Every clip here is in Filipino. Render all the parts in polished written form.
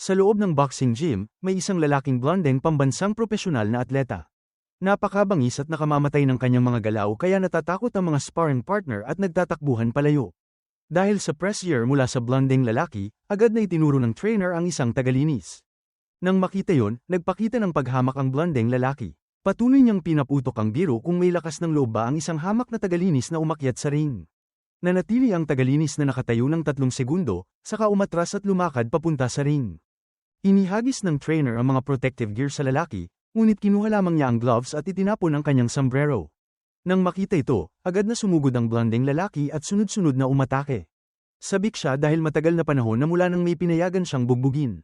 Sa loob ng boxing gym, may isang lalaking blondeng pambansang propesyonal na atleta. Napakabangis at nakamamatay ng kanyang mga galaw kaya natatakot ang mga sparring partner at nagtatakbuhan palayo. Dahil sa pressure mula sa blondeng lalaki, agad na itinuro ng trainer ang isang tagalinis. Nang makita yon, nagpakita ng paghamak ang blondeng lalaki. Patuloy niyang pinaputok ang biro kung may lakas ng loob ba ang isang hamak na tagalinis na umakyat sa ring. Nanatili ang tagalinis na nakatayo ng 3 segundo, saka umatras at lumakad papunta sa ring. Inihagis ng trainer ang mga protective gear sa lalaki, ngunit kinuha lamang niya ang gloves at itinapon ang kanyang sombrero. Nang makita ito, agad na sumugod ang blondeng lalaki at sunod-sunod na umatake. Sabik siya dahil matagal na panahon na mula nang may pinayagan siyang bugbugin.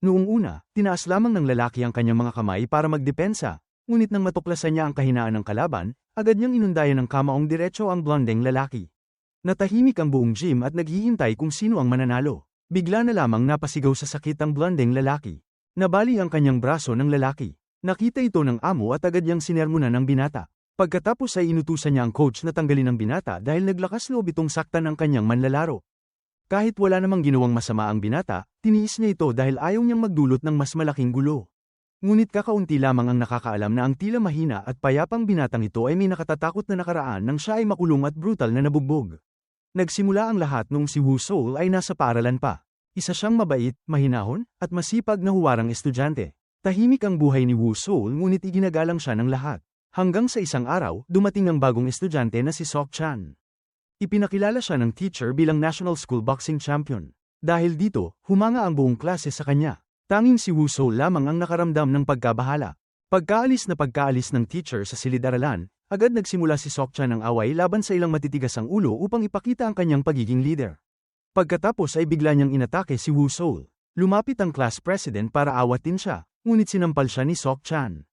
Noong una, tinaas lamang ng lalaki ang kanyang mga kamay para magdepensa, ngunit nang matuklasan niya ang kahinaan ng kalaban, agad niyang inundayan ng kamaong diretso ang blondeng lalaki. Natahimik ang buong gym at naghihintay kung sino ang mananalo. Bigla na lamang napasigaw sa sakit ang blondeng lalaki. Nabali ang kanyang braso ng lalaki. Nakita ito ng amo at agad niyang sinermonan ng binata. Pagkatapos ay inutusan niya ang coach na tanggalin ang binata dahil naglakas loob itong saktan ang kanyang manlalaro. Kahit wala namang ginawang masama ang binata, tiniis niya ito dahil ayaw niyang magdulot ng mas malaking gulo. Ngunit kakaunti lamang ang nakakaalam na ang tila mahina at payapang binatang ito ay may nakatatakot na nakaraan nang siya ay makulong at brutal na nabugbog. Nagsimula ang lahat nung si Woo Seol ay nasa paaralan pa. Isa siyang mabait, mahinahon, at masipag na huwarang estudyante. Tahimik ang buhay ni Woo Seol ngunit iginagalang siya ng lahat. Hanggang sa isang araw, dumating ang bagong estudyante na si Sok Chan. Ipinakilala siya ng teacher bilang National School Boxing Champion. Dahil dito, humanga ang buong klase sa kanya. Tanging si Woo Seol lamang ang nakaramdam ng pagkabahala. Pagkaalis ng teacher sa silid-aralan, agad nagsimula si Sok Chan ng away laban sa ilang matitigas ang ulo upang ipakita ang kanyang pagiging leader. Pagkatapos ay bigla niyang inatake si Woo Seol. Lumapit ang class president para awatin siya, ngunit sinampal siya ni Sok Chan.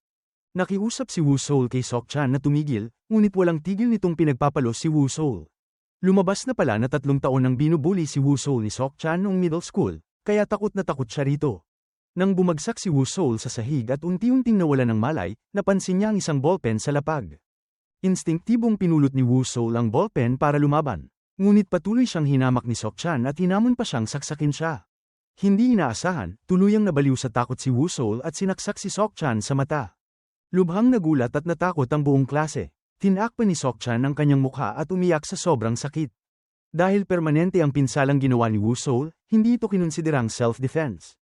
Nakiusap si Woo Seol kay Sok Chan na tumigil, ngunit walang tigil nitong pinagpapalos si Woo Seol. Lumabas na pala na 3 taon nang binubuli si Woo Seol ni Sok Chan noong middle school, kaya takot na takot siya rito. Nang bumagsak si Woo Seol sa sahig at unti-unting nawala ng malay, napansin niya ang isang ballpen sa lapag. Instinktibong pinulot ni Woo Seol ang ballpen para lumaban. Ngunit patuloy siyang hinamak ni Sok Chan at hinamon pa siyang saksakin siya. Hindi inaasahan, tuluyang nabaliw sa takot si Woo Seol at sinaksak si Sok Chan sa mata. Lubhang nagulat at natakot ang buong klase. Tinakpan ni Sok Chan ang kanyang mukha at umiyak sa sobrang sakit. Dahil permanente ang pinsalang ginawa ni Woo Seol, hindi ito kinonsiderang self-defense.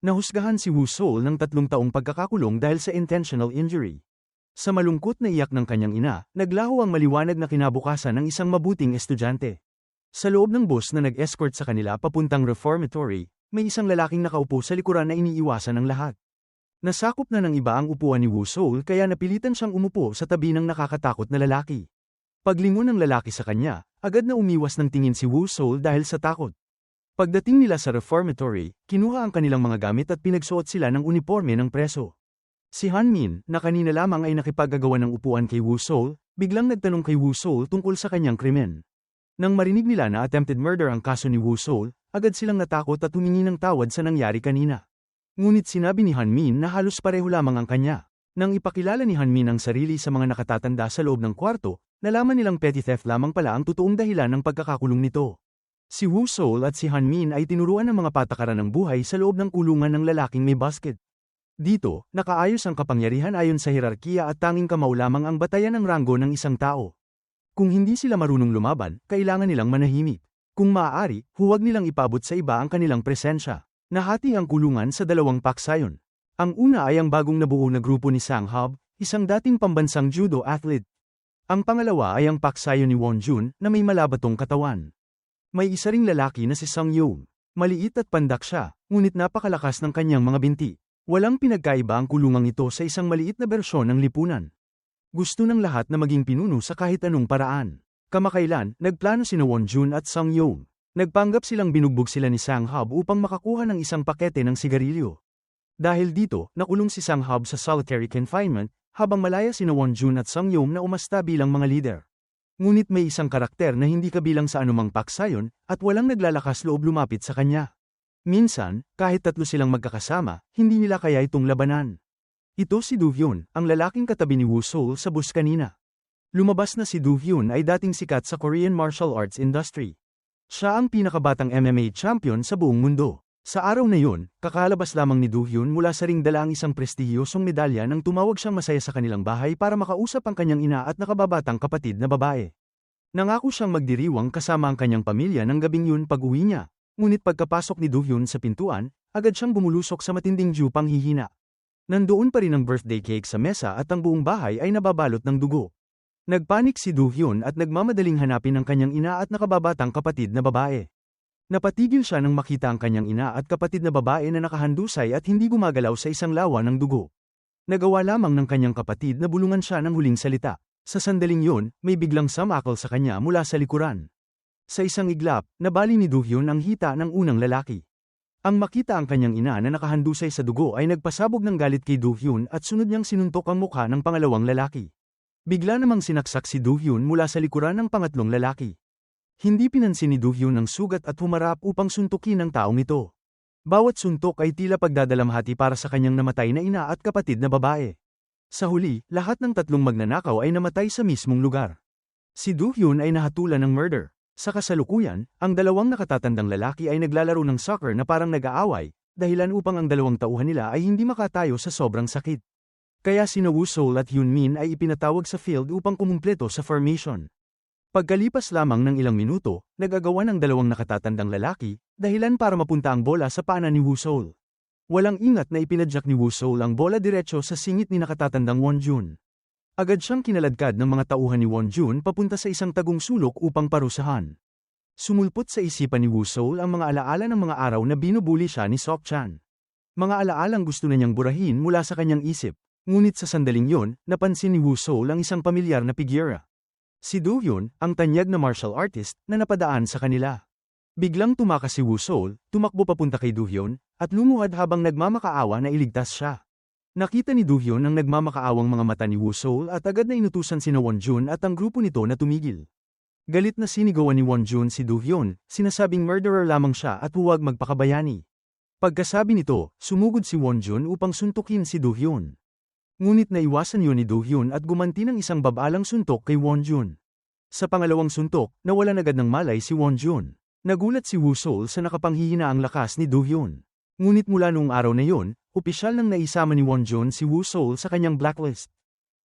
Nahusgahan si Woo Seol ng 3 taong pagkakakulong dahil sa intentional injury. Sa malungkot na iyak ng kanyang ina, naglaho ang maliwanag na kinabukasan ng isang mabuting estudyante. Sa loob ng bus na nag-escort sa kanila papuntang reformatory, may isang lalaking nakaupo sa likuran na iniiwasan ng lahat. Nasakop na ng iba ang upuan ni Woo Seol kaya napilitan siyang umupo sa tabi ng nakakatakot na lalaki. Paglingon ng lalaki sa kanya, agad na umiwas ng tingin si Woo Seol dahil sa takot. Pagdating nila sa reformatory, kinuha ang kanilang mga gamit at pinagsuot sila ng uniforme ng preso. Si Han Min, na kanina lamang ay nakipagagawa ng upuan kay Woo Seol, biglang nagtanong kay Woo Seol tungkol sa kanyang krimen. Nang marinig nila na attempted murder ang kaso ni Woo Seol, agad silang natakot at humingi ng tawad sa nangyari kanina. Ngunit sinabi ni Han Min na halos pareho lamang ang kanya. Nang ipakilala ni Han Min ang sarili sa mga nakatatanda sa loob ng kwarto, nalaman nilang petty theft lamang pala ang totoong dahilan ng pagkakakulong nito. Si Woo Seol at si Han Min ay tinuruan ng mga patakaran ng buhay sa loob ng kulungan ng lalaking may basket. Dito, nakaayos ang kapangyarihan ayon sa hierarkiya at tanging kamao lamang ang batayan ng ranggo ng isang tao. Kung hindi sila marunong lumaban, kailangan nilang manahimik. Kung maaari, huwag nilang ipabot sa iba ang kanilang presensya. Nahati ang kulungan sa 2 paksayon. Ang una ay ang bagong nabuo na grupo ni Sang Hub, isang dating pambansang judo athlete. Ang pangalawa ay ang paksayon ni Won Jun na may malabatong katawan. May isa ring lalaki na si Sung Young. Maliit at pandak siya, ngunit napakalakas ng kanyang mga binti. Walang pinagkaiba ang kulungang ito sa isang maliit na bersyon ng lipunan. Gusto ng lahat na maging pinuno sa kahit anong paraan. Kamakailan, nagplano sina Won Jun at Sung Young. Nagpanggap silang binugbog sila ni Sang Hub upang makakuha ng isang pakete ng sigarilyo. Dahil dito, nakulong si Sang Hub sa solitary confinement, habang malaya sina Won Jun at Sung Young na umasta bilang mga leader. Ngunit may isang karakter na hindi kabilang sa anumang paksayon, at walang naglalakas loob lumapit sa kanya. Minsan, kahit 3 silang magkakasama, hindi nila kaya itong labanan. Ito si Do Hyun, ang lalaking katabi ni Woo Seol sa bus kanina. Lumabas na si Do Hyun ay dating sikat sa Korean martial arts industry. Siya ang pinakabatang MMA champion sa buong mundo. Sa araw na yun, kakalabas lamang ni Do-hyun mula sa ring dala ang isang prestihiyosong medalya nang tumawag siyang masaya sa kanilang bahay para makausap ang kanyang ina at nakababatang kapatid na babae. Nangako siyang magdiriwang kasama ang kanyang pamilya ng gabing yun pag-uwi niya, ngunit pagkapasok ni Do-hyun sa pintuan, agad siyang bumulusok sa matinding dew panghihina. Nandoon pa rin ang birthday cake sa mesa at ang buong bahay ay nababalot ng dugo. Nagpanik si Do-hyun at nagmamadaling hanapin ang kanyang ina at nakababatang kapatid na babae. Napatigil siya nang makita ang kanyang ina at kapatid na babae na nakahandusay at hindi gumagalaw sa isang lawa ng dugo. Nagawa lamang ng kanyang kapatid na bulungan siya ng huling salita. Sa sandaling yun, may biglang sumakal sa kanya mula sa likuran. Sa isang iglap, nabali ni Do-hyun ang hita ng unang lalaki. Ang makita ang kanyang ina na nakahandusay sa dugo ay nagpasabog ng galit kay Do-hyun at sunod niyang sinuntok ang mukha ng pangalawang lalaki. Bigla namang sinaksak si Do-hyun mula sa likuran ng pangatlong lalaki. Hindi pinansin ni Do-hyun ang sugat at humarap upang suntukin ang taong ito. Bawat suntok ay tila pagdadalamhati para sa kanyang namatay na ina at kapatid na babae. Sa huli, lahat ng tatlong magnanakaw ay namatay sa mismong lugar. Si Do-hyun ay nahatulan ng murder. Sa kasalukuyan, ang dalawang nakatatandang lalaki ay naglalaro ng soccer na parang nag-aaway, dahilan upang ang dalawang tauhan nila ay hindi makatayo sa sobrang sakit. Kaya sina Woo-seol at Hyun-min ay ipinatawag sa field upang kumumpleto sa formation. Pagkalipas lamang ng ilang minuto, nag-agawan ang dalawang nakatatandang lalaki, dahilan para mapunta ang bola sa paanan ni Woo-seol. Walang ingat na ipinadyak ni Woo-seol ang bola diretso sa singit ni nakatatandang Won-jun. Agad siyang kinaladkad ng mga tauhan ni Won-jun papunta sa isang tagong sulok upang parusahan. Sumulpot sa isipan ni Woo-seol ang mga alaala ng mga araw na binubuli siya ni Sok-chan. Mga alaalang gusto na niyang burahin mula sa kanyang isip, ngunit sa sandaling yon, napansin ni Woo-seol ang isang pamilyar na figura. Si Do-hyun, ang tanyag na martial artist, na napadaan sa kanila. Biglang tumakas si Woo-seol, tumakbo papunta kay Do-hyun, at lumuhad habang nagmamakaawa na iligtas siya. Nakita ni Do-hyun ang nagmamakaawang mga mata ni Woo-seol at agad na inutusan sina Won-jun at ang grupo nito na tumigil. Galit na sinigawan ni Won-jun si Do-hyun, sinasabing murderer lamang siya at huwag magpakabayani. Pagkasabi nito, sumugod si Won-jun upang suntukin si Do-hyun. Ngunit naiwasan yun ni Do-hyun at gumanti ng isang babalang suntok kay Won-jun. Sa pangalawang suntok, nawalan agad ng malay si Won-jun. Nagulat si Woo-seol sa nakapanghihinaang lakas ni Do-hyun. Ngunit mula noong araw na yon, opisyal nang naisama ni Won-jun si Woo-seol sa kanyang blacklist.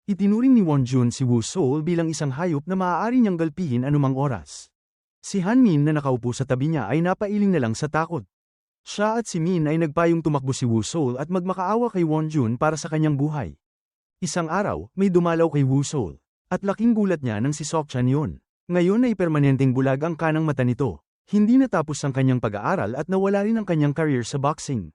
Itinuring ni Won-jun si Woo-seol bilang isang hayop na maaari niyang galpihin anumang oras. Si Han-min na nakaupo sa tabi niya ay napailing na lang sa takot. Siya at si Min ay nagpayong tumakbo si Woo-seol at magmakaawa kay Won-jun para sa kanyang buhay. Isang araw, may dumalaw kay Woo-seol, at laking gulat niya nang si Sok-chan yun. Ngayon ay permanenteng bulag ang kanang mata nito. Hindi natapos ang kanyang pag-aaral at nawala rin ang kanyang career sa boxing.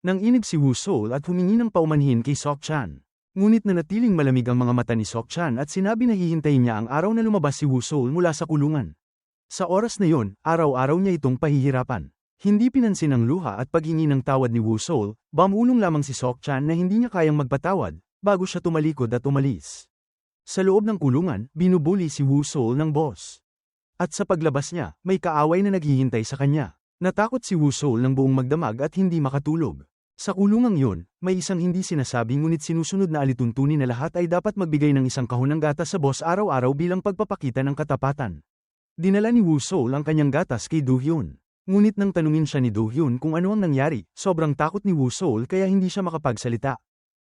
Nang inig si Woo-seol at humingi ng paumanhin kay Sok-chan. Ngunit nanatiling malamig ang mga mata ni Sok-chan at sinabi na hihintayin niya ang araw na lumabas si Woo-seol mula sa kulungan. Sa oras na yon, araw-araw niya itong pahihirapan. Hindi pinansin ang luha at paghingi ng tawad ni Woo-seol, bumulong lamang si Sok-chan na hindi niya kayang magpatawad, bago siya tumalikod at umalis. Sa loob ng kulungan, binubuli si Woo-seol ng boss. At sa paglabas niya, may kaaway na naghihintay sa kanya. Natakot si Woo-seol ng buong magdamag at hindi makatulog. Sa kulungang yun, may isang hindi sinasabi ngunit sinusunod na alituntunin na lahat ay dapat magbigay ng isang kahon ng gatas sa boss araw-araw bilang pagpapakita ng katapatan. Dinala ni Woo-seol ang kanyang gatas kay Do-hyun. Ngunit nang tanungin siya ni Do-hyun kung ano ang nangyari, sobrang takot ni Woo-seol kaya hindi siya makapagsalita.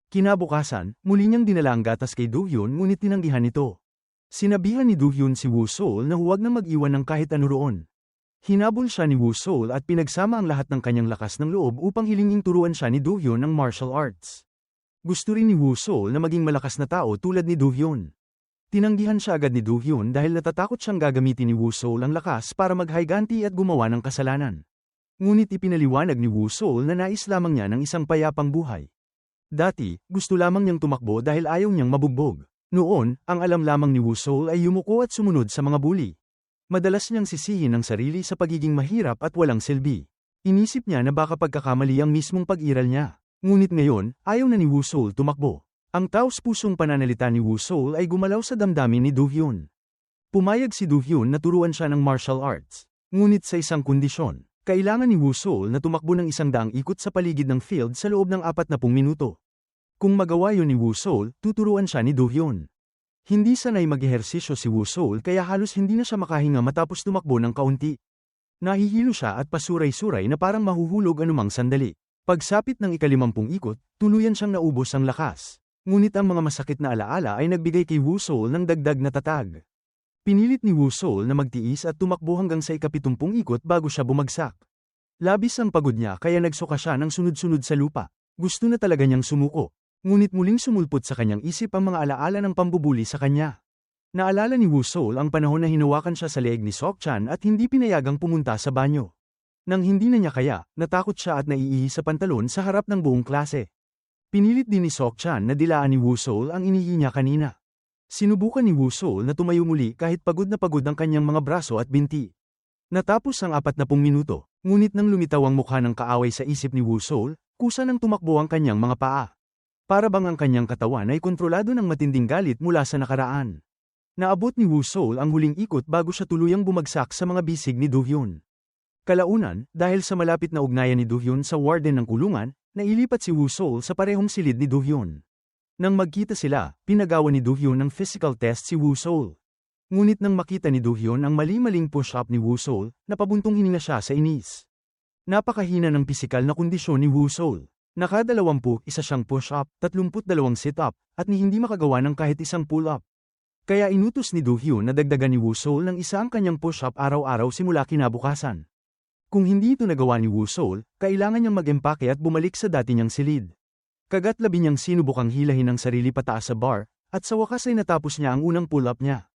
Kinabukasan, muli niyang dinala ang gatas kay Do-hyun ngunit tinanggihan ito. Sinabihan ni Do-hyun si Woo-seol na huwag na mag-iwan ng kahit ano roon. Hinabol siya ni Woo-seol at pinagsama ang lahat ng kanyang lakas ng loob upang hilinging turuan siya ni Do-hyun ng martial arts. Gusto rin ni Woo-seol na maging malakas na tao tulad ni Do-hyun. Tinanggihan siya agad ni Do-hyun dahil natatakot siyang gagamitin ni Woo-seol ang lakas para maghiganti at gumawa ng kasalanan. Ngunit ipinaliwanag ni Woo-seol na nais lamang niya ng isang payapang buhay. Dati, gusto lamang niyang tumakbo dahil ayaw niyang mabugbog. Noon, ang alam lamang ni Woo-seol ay yumuko at sumunod sa mga bully. Madalas niyang sisihin ang sarili sa pagiging mahirap at walang silbi. Inisip niya na baka pagkakamali ang mismong pag-iral niya. Ngunit ngayon, ayaw na ni Woo-seol tumakbo. Ang taos-pusong pananalita ni Woo-seol ay gumalaw sa damdamin ni Do-hyun. Pumayag si Do-hyun na turuan siya ng martial arts. Ngunit sa isang kondisyon, kailangan ni Woo-seol na tumakbo ng 100 ikot sa paligid ng field sa loob ng 40 minuto. Kung magawa yun ni Woo-seol, tuturuan siya ni Do-hyun. Hindi sanay mag-ehersisyo si Woo-seol kaya halos hindi na siya makahinga matapos tumakbo ng kaunti. Nahihilo siya at pasuray-suray na parang mahuhulog anumang sandali. Pagsapit ng ika-50 ikot, tuluyan siyang naubos ang lakas. Ngunit ang mga masakit na alaala ay nagbigay kay Wusol ng dagdag na tatag. Pinilit ni Wusol na magtiis at tumakbo hanggang sa ika-70 ikot bago siya bumagsak. Labis ang pagod niya kaya nagsuka siya ng sunod-sunod sa lupa. Gusto na talaga niyang sumuko. Ngunit muling sumulpot sa kanyang isip ang mga alaala ng pambubuli sa kanya. Naalala ni Wusol ang panahon na hinawakan siya sa leeg ni Seok-chan at hindi pinayagang pumunta sa banyo. Nang hindi na niya kaya, natakot siya at naiihi sa pantalon sa harap ng buong klase. Pinilit din ni Seok-chan na dilaan ni Wusol ang inihi niya kanina. Sinubukan ni Wusol na tumayo muli kahit pagod na pagod ang kanyang mga braso at binti. Natapos ang 40 minuto, ngunit nang lumitaw ang mukha ng kaaway sa isip ni Wusol, kusa nang tumakbo ang kanyang mga paa. Para bang ang kanyang katawan ay kontrolado ng matinding galit mula sa nakaraan. Naabot ni Wusol ang huling ikot bago siya tuluyang bumagsak sa mga bisig ni Do-hyun. Kalaunan, dahil sa malapit na ugnayan ni Do-hyun sa warden ng kulungan, nailipat si Wusol sa parehong silid ni Do-hyun. Nang magkita sila, pinagawa ni Do-hyun ng physical test si Wusol. Ngunit nang makita ni Do-hyun ang mali-maling push-up ni Wusol, napabuntong hininga siya sa inis. Napakahina ng pisikal na kondisyon ni Wusol. Naka-21 siyang push-up, 32 sit-up, at hindi makagawa ng kahit isang pull-up. Kaya inutos ni Do-hyun na dagdagan ni Wusol ng isa ang kanyang push-up araw-araw simula kinabukasan. Kung hindi ito nagawa ni Wusol, kailangan niyang mag-empake at bumalik sa dati niyang silid. Kagat labi niyang sinubukang hilahin ang sarili pataas sa bar, at sa wakas ay natapos niya ang unang pull-up niya.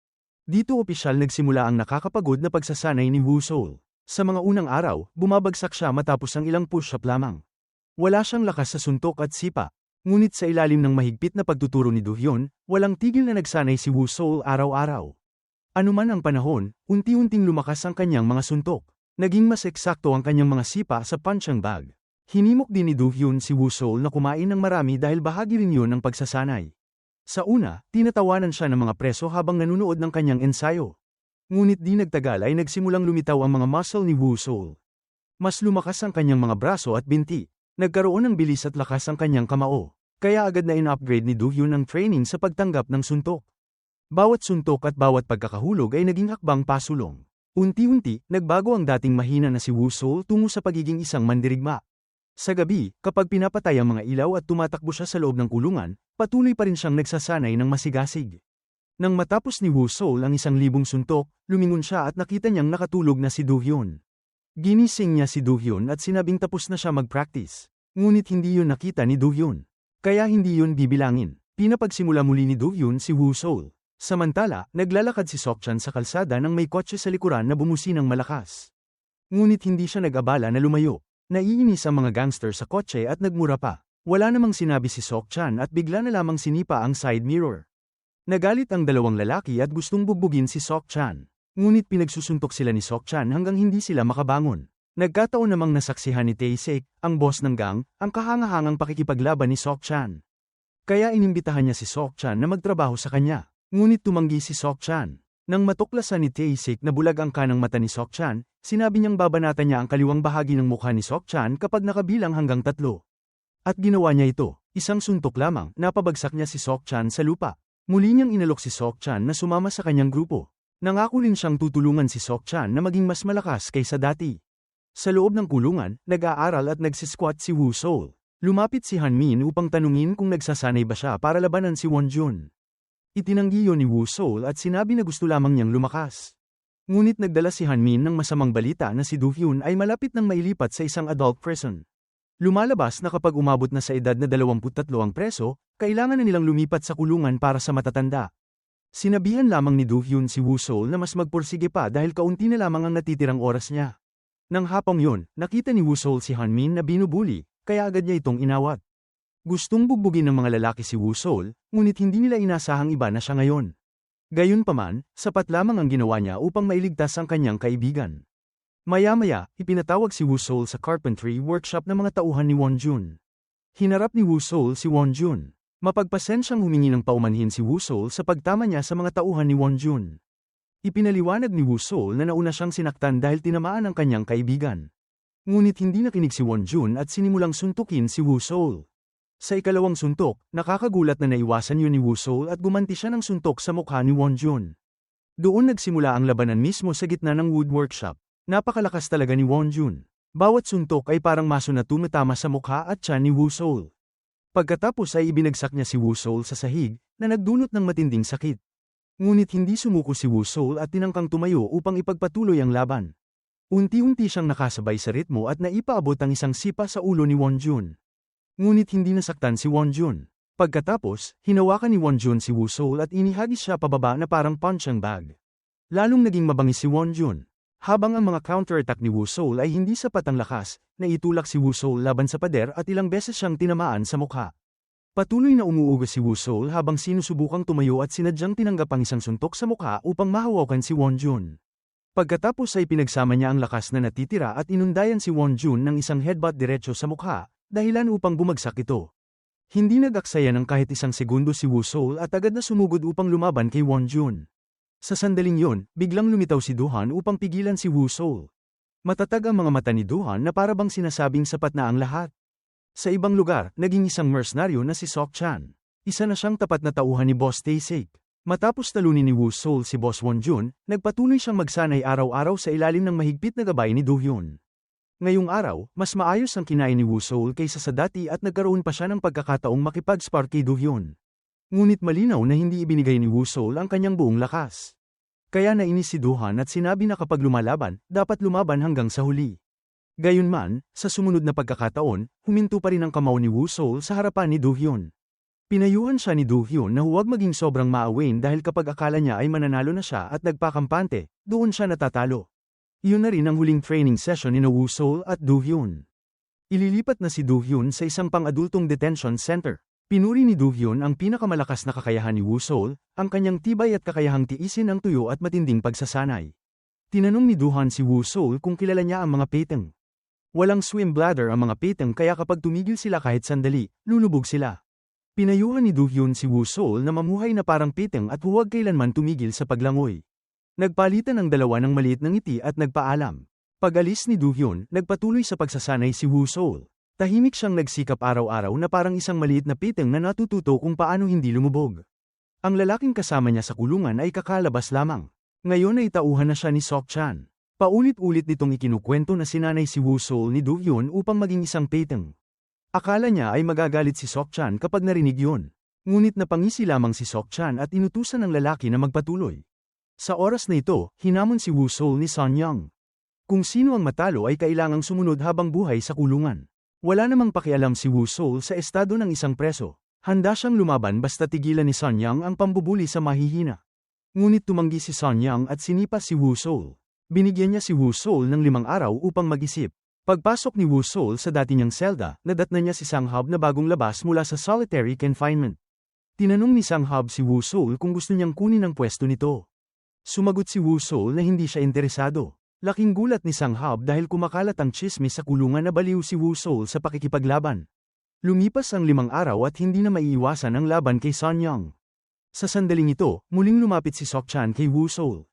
Dito opisyal nagsimula ang nakakapagod na pagsasanay ni Wusol. Sa mga unang araw, bumabagsak siya matapos ang ilang push-up lamang. Wala siyang lakas sa suntok at sipa. Ngunit sa ilalim ng mahigpit na pagtuturo ni Do-hyun, walang tigil na nagsanay si Wusol araw-araw. Anuman ang panahon, unti-unting lumakas ang kanyang mga suntok. Naging mas eksakto ang kanyang mga sipa sa punching bag. Hinimok din ni Do-hyun si Wusol na kumain ng marami dahil bahagi rin yun ng pagsasanay. Sa una, tinatawanan siya ng mga preso habang nanunood ng kanyang ensayo. Ngunit di nagtagal ay nagsimulang lumitaw ang mga muscle ni Wusol. Mas lumakas ang kanyang mga braso at binti. Nagkaroon ng bilis at lakas ang kanyang kamao, kaya agad na in-upgrade ni Do-hyun ang training sa pagtanggap ng suntok. Bawat suntok at bawat pagkakahulog ay naging hakbang pasulong. Unti-unti, nagbago ang dating mahina na si Wusol tungo sa pagiging isang mandirigma. Sa gabi, kapag pinapatay ang mga ilaw at tumatakbo siya sa loob ng kulungan, patuloy pa rin siyang nagsasanay ng masigasig. Nang matapos ni Wusol ang 1,000 suntok, lumingon siya at nakita niyang nakatulog na si Do-hyun. Ginising niya si Do-hyun at sinabing tapos na siya mag-practice. Ngunit hindi yun nakita ni Do-hyun. Kaya hindi yun bibilangin. Pinapagsimula muli ni Do-hyun si Wusol. Samantala, naglalakad si Seok-chan sa kalsada nang may kotse sa likuran na bumusinang malakas. Ngunit hindi siya nag-abala na lumayo. Naiinis ang mga gangster sa kotse at nagmura pa. Wala namang sinabi si Seok-chan at bigla na lamang sinipa ang side mirror. Nagalit ang dalawang lalaki at gustong bugbugin si Seok-chan. Ngunit pinagsusuntok sila ni Seok-chan hanggang hindi sila makabangon. Nagkataon namang nasaksihan ni Tae-sik, ang boss ng gang, ang kahangahangang pakikipaglaban ni Seok-chan. Kaya inimbitahan niya si Seok-chan na magtrabaho sa kanya. Ngunit tumanggi si Seok-chan. Nang matuklasan ni Tae-sik na bulag ang kanang mata ni Seok-chan, sinabi niyang babanatan niya ang kaliwang bahagi ng mukha ni Seok-chan kapag nakabilang hanggang 3. At ginawa niya ito. Isang suntok lamang, napabagsak niya si Seok-chan sa lupa. Muli niyang inalok si Seok-chan na sumama sa kanyang grupo. Nangako rin siyang tutulungan si Seok-chan na maging mas malakas kaysa dati. Sa loob ng kulungan, nag-aaral at nagsisquat si Wusol. Lumapit si Han-min upang tanungin kung nagsasanay ba siya para labanan si Won-jun. Itinanggi yun ni Wusol at sinabi na gusto lamang niyang lumakas. Ngunit nagdala si Han-min ng masamang balita na si Do-hyun ay malapit nang mailipat sa isang adult prison. Lumalabas na kapag umabot na sa edad na 23 ang preso, kailangan na nilang lumipat sa kulungan para sa matatanda. Sinabihan lamang ni Do-hyun si Wusol na mas magpursige pa dahil kaunti na lamang ang natitirang oras niya. Nang hapong yun, nakita ni Wusol si Han-min na binubuli, kaya agad niya itong inawat. Gustong bugbugin ng mga lalaki si Wusol, ngunit hindi nila inasahang iba na siya ngayon. Gayunpaman, sapat lamang ang ginawa niya upang mailigtas ang kanyang kaibigan. Maya-maya, ipinatawag si Wusol sa carpentry workshop ng mga tauhan ni Won-jun. Hinarap ni Wusol si Won-jun. Mapagpasensyang humingi ng paumanhin si Wusol sa pagtama niya sa mga tauhan ni Won-jun. Ipinaliwanag ni Wusol na nauna siyang sinaktan dahil tinamaan ang kanyang kaibigan. Ngunit hindi nakinig si Won-jun at sinimulang suntukin si Wusol. Sa ikalawang suntok, nakakagulat na naiwasan yun ni Wusol at gumanti siya ng suntok sa mukha ni Won-jun. Doon nagsimula ang labanan mismo sa gitna ng wood workshop. Napakalakas talaga ni Wonjun. Bawat suntok ay parang maso na tumatama sa mukha at tiyan ni Woo-Sol. Pagkatapos ay ibinagsak niya si Woo-Sol sa sahig, na nagdulot ng matinding sakit. Ngunit hindi sumuko si Woo-Sol at tinangkang tumayo upang ipagpatuloy ang laban. Unti-unti siyang nakasabay sa ritmo at naipaabot ang isang sipa sa ulo ni Wonjun. Ngunit hindi nasaktan si Wonjun. Pagkatapos, hinawakan ni Wonjun si Woo-Sol at inihagis siya pababa na parang punching bag. Lalong naging mabangis si Wonjun. Habang ang mga counter-attack ni Woo-Sol ay hindi sapat ang lakas, naitulak si Woo-Sol laban sa pader at ilang beses siyang tinamaan sa mukha. Patuloy na umuugas si Woo-Sol habang sinusubukang tumayo at sinadyang tinanggap ang isang suntok sa mukha upang mahawakan si Wonjun. Pagkatapos ay pinagsama niya ang lakas na natitira at inundayan si Wonjun ng isang headbutt diretso sa mukha, dahilan upang bumagsak ito. Hindi nag-aksaya ng kahit isang segundo si Woo-Sol at agad na sumugod upang lumaban kay Wonjun. Sa sandaling yon, biglang lumitaw si Do-han upang pigilan si Woo-Sol. Matatag ang mga mata ni Do-han na parabang sinasabing sapat na ang lahat. Sa ibang lugar, naging isang mercenaryo na si Sok-chan. Isa na siyang tapat na tauhan ni Boss Tae-sik. Matapos talunin ni Woo-Sol si Boss Wonjun, nagpatuloy siyang magsanay araw-araw sa ilalim ng mahigpit na gabay ni Do-hyun. Ngayong araw, mas maayos ang kinain ni Woo-Sol kaysa sa dati at nagkaroon pa siya ng pagkakataong makipag-spar kay Do-hyun. Ngunit malinaw na hindi ibinigay ni Woo-Sol ang kanyang buong lakas. Kaya nainis si Do-han at sinabi na kapag lumalaban, dapat lumaban hanggang sa huli. Gayunman, sa sumunod na pagkakataon, huminto pa rin ang kamao ni Woo-Sol sa harapan ni Do-hyun. Pinayuhan siya ni Do-hyun na huwag maging sobrang maawain dahil kapag akala niya ay mananalo na siya at nagpakampante, doon siya natatalo. Iyon na rin ang huling training session ni Woo-Sol at Do-hyun. Ililipat na si Do-hyun sa isang pang-adultong detention center. Pinuri ni Do-hyun ang pinakamalakas na kakayahan ni Woo-Sol, ang kanyang tibay at kakayahang tiisin ang tuyo at matinding pagsasanay. Tinanong ni Do-han si Woo-Sol kung kilala niya ang mga peteng. Walang swim bladder ang mga peteng kaya kapag tumigil sila kahit sandali, lulubog sila. Pinayuhan ni Do-hyun si Woo-Sol na mamuhay na parang peteng at huwag kailanman tumigil sa paglangoy. Nagpalitan ang dalawa ng maliit na ngiti at nagpaalam. Pag-alis ni Do-hyun, nagpatuloy sa pagsasanay si Woo-Sol. Tahimik siyang nagsikap araw-araw na parang isang maliit na piteng na natututo kung paano hindi lumubog. Ang lalaking kasama niya sa kulungan ay kakalabas lamang. Ngayon ay tauhan na siya ni Sok-chan. Paulit-ulit nitong ikinukwento na sinanay si Woo-Sol ni Do-hyun upang maging isang piteng. Akala niya ay magagalit si Sok-chan kapag narinig yun. Ngunit napangisi lamang si Sok-chan at inutusan ng lalaki na magpatuloy. Sa oras na ito, hinamon si Woo-Sol ni Son-young. Kung sino ang matalo ay kailangang sumunod habang buhay sa kulungan. Wala namang pakialam si Woo-Sol sa estado ng isang preso. Handa siyang lumaban basta tigilan ni Son-young ang pambubuli sa mahihina. Ngunit tumanggi si Son-young at sinipa si Woo-Sol. Binigyan niya si Woo-Sol ng 5 araw upang mag-isip. Pagpasok ni Woo-Sol sa dati niyang selda, nadatnan niya si Sang-hab na bagong labas mula sa solitary confinement. Tinanong ni Sang-hab si Woo-Sol kung gusto niyang kunin ang pwesto nito. Sumagot si Woo-Sol na hindi siya interesado. Laking gulat ni Sang-hab dahil kumakalat ang tsismis sa kulungan na baliw si Woo-Sol sa pakikipaglaban. Lumipas ang 5 araw at hindi na maiiwasan ang laban kay Son-young. Sa sandaling ito, muling lumapit si Sok-chan kay Woo-Sol.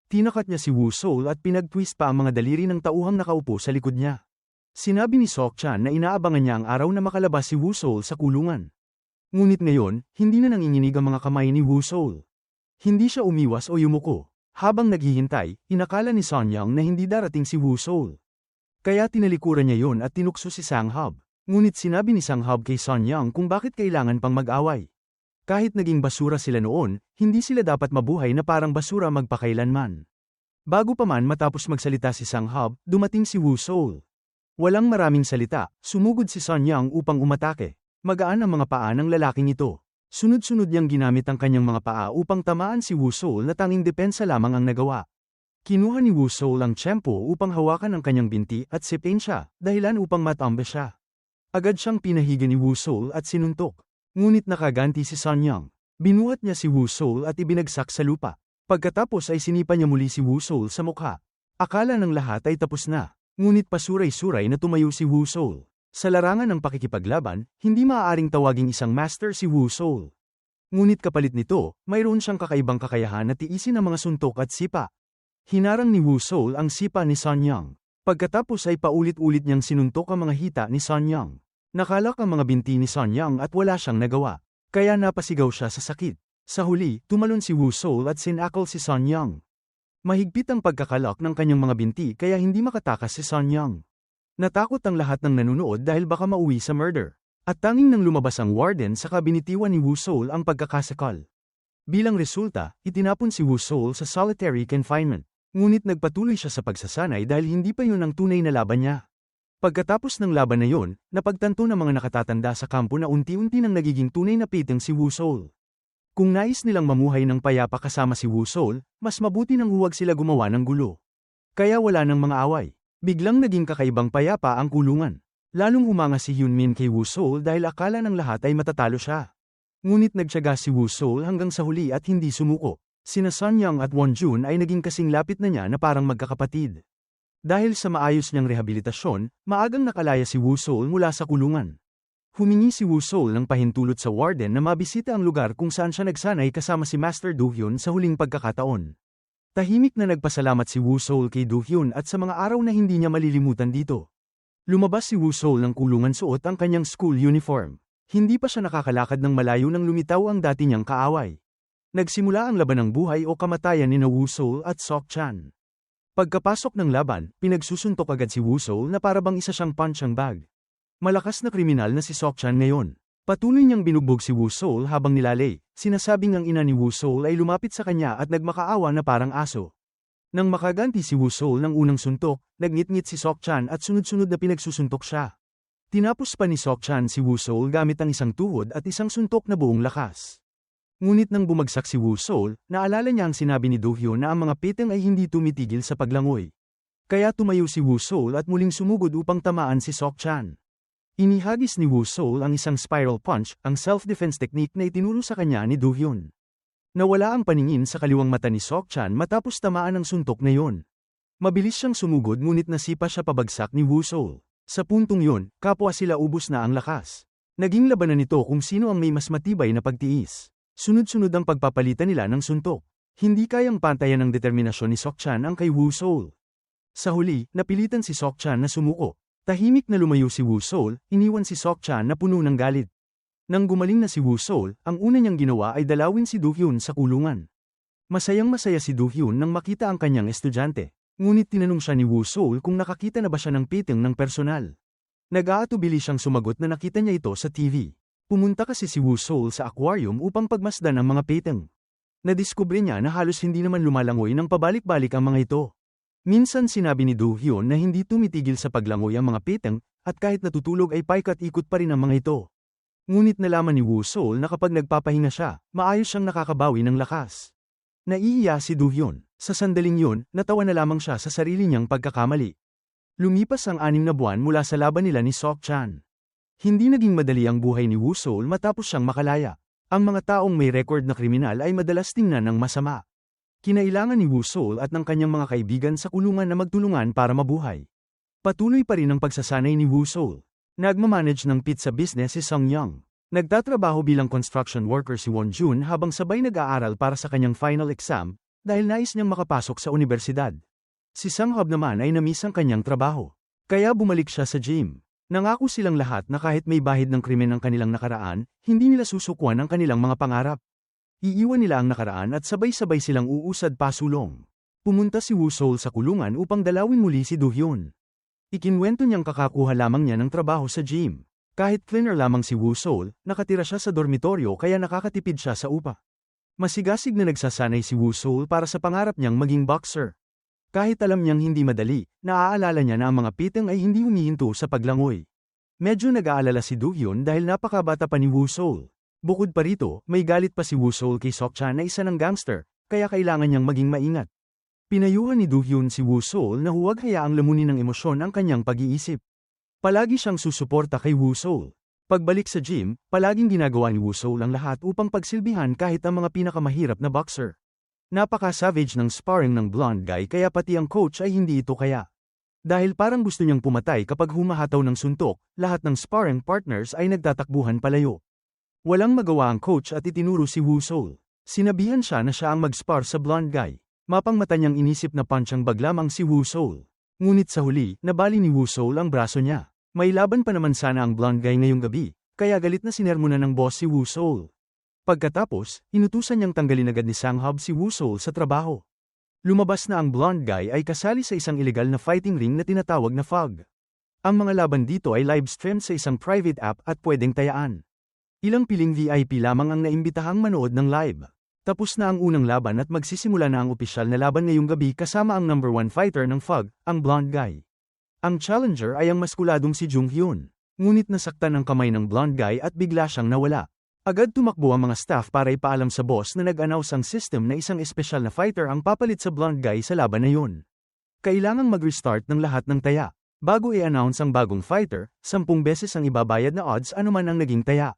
Tinakat niya si Woo-Sol at pinag-twist pa ang mga daliri ng tauhang nakaupo sa likod niya. Sinabi ni Sok-chan na inaabangan niya ang araw na makalabas si Woo-Sol sa kulungan. Ngunit ngayon, hindi na nanginginig ang mga kamay ni Woo-Sol. Hindi siya umiwas o yumuko. Habang naghihintay, inakala ni Son-young na hindi darating si Woo-Sol. Kaya tinalikuran niya yon at tinukso si Sang-hab. Ngunit sinabi ni Sang-hab kay Son-young kung bakit kailangan pang mag-away. Kahit naging basura sila noon, hindi sila dapat mabuhay na parang basura magpakailanman. Bago pa man matapos magsalita si Sang-hab, dumating si Woo-Sol. Walang maraming salita, sumugod si Son-young upang umatake. Magaan ang mga paa ng lalaking ito. Sunod-sunod niyang ginamit ang kanyang mga paa upang tamaan si Woo-Sol na tanging depensa lamang ang nagawa. Kinuha ni Woo-Sol ang tiyempo upang hawakan ang kanyang binti at sipin siya, dahilan upang matambe siya. Agad siyang pinahiga ni Woo-Sol at sinuntok. Ngunit nakaganti si Son-young. Binuhat niya si Woo-Sol at ibinagsak sa lupa. Pagkatapos ay sinipa niya muli si Woo-Sol sa mukha. Akala ng lahat ay tapos na. Ngunit pasuray-suray na tumayo si Woo-Sol. Sa larangan ng pakikipaglaban, hindi maaaring tawaging isang master si Woo-Sol. Ngunit kapalit nito, mayroon siyang kakaibang kakayahan na tiisin ang mga suntok at sipa. Hinarang ni Woo-Sol ang sipa ni Son-young. Pagkatapos ay paulit-ulit niyang sinuntok ang mga hita ni Son-young. Nakalak ang mga binti ni Son-young at wala siyang nagawa. Kaya napasigaw siya sa sakit. Sa huli, tumalon si Woo-Sol at sinakol si Son-young. Mahigpit ang pagkakalak ng kanyang mga binti kaya hindi makatakas si Sun Yang. Natakot ang lahat ng nanonood dahil baka mauwi sa murder. At tanging nang lumabas ang warden saka binitiwan ni Wu Soul ang pagkakasakal. Bilang resulta, itinapon si Wu Soul sa solitary confinement. Ngunit nagpatuloy siya sa pagsasanay dahil hindi pa yun ang tunay na laban niya. Pagkatapos ng laban na yun, napagtanto ng mga nakatatanda sa kampo na unti-unti nang nagiging tunay na piteng si Wu Soul. Kung nais nilang mamuhay ng payapa kasama si Wu Soul, mas mabuti nang huwag sila gumawa ng gulo. Kaya wala ng mga away. Biglang naging kakaibang payapa ang kulungan. Lalong humanga si Hyun Min kay Wu Soul dahil akala ng lahat ay matatalo siya. Ngunit nagtiyaga si Wu Soul hanggang sa huli at hindi sumuko. Sina Sun Yang at Won Jun ay naging kasing lapit na niya na parang magkakapatid. Dahil sa maayos niyang rehabilitasyon, maagang nakalaya si Wu Soul mula sa kulungan. Humingi si Wu Soul ng pahintulot sa warden na mabisita ang lugar kung saan siya nagsanay kasama si Master Do Hyun sa huling pagkakataon. Tahimik na nagpasalamat si Wu Soul kay Do Hyun at sa mga araw na hindi niya malilimutan dito. Lumabas si Wu Soul ng kulungan suot ang kanyang school uniform. Hindi pa siya nakakalakad ng malayo nang lumitaw ang dati niyang kaaway. Nagsimula ang laban ng buhay o kamatayan ni Wu Soul at Sok Chan. Pagkapasok ng laban, pinagsusuntok agad si Wu Soul na parabang isa siyang punching bag. Malakas na kriminal na si Sok Chan ngayon. Patuloy niyang binugbog si Wu Soul habang nilalay. Sinasabing ang ina ni Wu Soul ay lumapit sa kanya at nagmakaawa na parang aso. Nang makaganti si Wu Soul ng unang suntok, nagngit-ngit si Sok Chan at sunod-sunod na pinagsusuntok siya. Tinapos pa ni Sok Chan si Wu Soul gamit ang isang tuhod at isang suntok na buong lakas. Ngunit nang bumagsak si Wu Soul, naalala niya ang sinabi ni Do Hyun na ang mga piteng ay hindi tumitigil sa paglangoy. Kaya tumayo si Wu Soul at muling sumugod upang tamaan si Sok Chan. Inihagis ni Wu Soul ang isang spiral punch, ang self-defense technique na itinuro sa kanya ni Do Hyun. Nawala ang paningin sa kaliwang mata ni Sok Chan matapos tamaan ang suntok na yon. Mabilis siyang sumugod ngunit nasipa siya pabagsak ni Wu Soul. Sa puntong yon, kapwa sila ubos na ang lakas. Naging labanan nito kung sino ang may mas matibay na pagtiis. Sunod-sunod ang pagpapalitan nila ng suntok. Hindi kayang pantayan ng determinasyon ni Sok Chan ang kay Wu Soul. Sa huli, napilitan si Sok Chan na sumuko. Tahimik na lumayo si Wu Soul, iniwan si Sok Chan na puno ng galit. Nang gumaling na si Wu Soul, ang una niyang ginawa ay dalawin si Do Hyun sa kulungan. Masayang-masaya si Do Hyun nang makita ang kanyang estudyante. Ngunit tinanong siya ni Wu Soul kung nakakita na ba siya ng piteng ng personal. Nag-aatubili siyang sumagot na nakita niya ito sa TV. Pumunta kasi si Wu Soul sa aquarium upang pagmasdan ang mga piteng. Nadiskubre niya na halos hindi naman lumalangoy ng pabalik-balik ang mga ito. Minsan sinabi ni Do Hyun na hindi tumitigil sa paglangoy ang mga piteng, at kahit natutulog ay paikat-ikot pa rin ang mga ito. Ngunit nalaman ni Wu Soul na kapag nagpapahinga siya, maayos siyang nakakabawi ng lakas. Naiiya si Do Hyun. Sa sandaling yun, natawa na lamang siya sa sarili niyang pagkakamali. Lumipas ang 6 na buwan mula sa laban nila ni Sok Chan. Hindi naging madali ang buhay ni Wu Soul matapos siyang makalaya. Ang mga taong may record na kriminal ay madalas tingnan ng masama. Kinailangan ni Wu Soul at ng kanyang mga kaibigan sa kulungan na magtulungan para mabuhay. Patuloy pa rin ang pagsasanay ni Wu Soul. Nagmamanage ng pizza business si Sung Young. Nagtatrabaho bilang construction worker si Won Jun habang sabay nag-aaral para sa kanyang final exam dahil nais niyang makapasok sa universidad. Si Sang Hub naman ay namiss ang kanyang trabaho. Kaya bumalik siya sa gym. Nangako silang lahat na kahit may bahid ng krimen ang kanilang nakaraan, hindi nila susukuan ang kanilang mga pangarap. Iiwan nila ang nakaraan at sabay-sabay silang uusad pasulong. Pumunta si Wu Soul sa kulungan upang dalawin muli si Do Hyun. Ikinwento niyang kakakuha lamang niya ng trabaho sa gym. Kahit cleaner lamang si Wu Soul, nakatira siya sa dormitoryo kaya nakakatipid siya sa upa. Masigasig na nagsasanay si Wu Soul para sa pangarap niyang maging boxer. Kahit alam niyang hindi madali, naaalala niya na ang mga piteng ay hindi humihinto sa paglangoy. Medyo nag-aalala si Do Hyun dahil napakabata pa ni Wu Soul. Bukod pa rito, may galit pa si Wu Soul kay Sok Chan na isa ng gangster, kaya kailangan niyang maging maingat. Pinayuhan ni Do Hyun si Wu Soul na huwag hayaang lamunin ng emosyon ang kanyang pag-iisip. Palagi siyang susuporta kay Wu Soul. Pagbalik sa gym, palaging ginagawa ni Wu Soul ang lahat upang pagsilbihan kahit ang mga pinakamahirap na boxer. Napaka-savage ng sparring ng blonde guy kaya pati ang coach ay hindi ito kaya. Dahil parang gusto niyang pumatay kapag humahataw ng suntok, lahat ng sparring partners ay nagtatakbuhan palayo. Walang magawa ang coach at itinuro si Wu Soul. Sinabihan siya na siya ang mag-spar sa blonde guy. Mapangmata niyang inisip na punchang bag lamang si Wu Soul. Ngunit sa huli, nabali ni Wu Soul ang braso niya. May laban pa naman sana ang blonde guy ngayong gabi, kaya galit na sinermonan ng boss si Wu Soul. Pagkatapos, inutusan niyang tanggalin agad ni Sang Hub si Wu Soul sa trabaho. Lumabas na ang blonde guy ay kasali sa isang illegal na fighting ring na tinatawag na FOG. Ang mga laban dito ay live-streamed sa isang private app at pwedeng tayaan. Ilang piling VIP lamang ang naimbitahang manood ng live. Tapos na ang unang laban at magsisimula na ang opisyal na laban ngayong gabi kasama ang number 1 fighter ng FOG, ang blonde guy. Ang challenger ay ang maskuladong si Jung Hyun. Ngunit nasaktan ang kamay ng blonde guy at bigla siyang nawala. Agad tumakbo ang mga staff para ipaalam sa boss na nag-announce ang system na isang espesyal na fighter ang papalit sa blonde guy sa laban na yun. Kailangang mag-restart ng lahat ng taya. Bago i-announce ang bagong fighter, 10 beses ang ibabayad na odds anuman ang naging taya.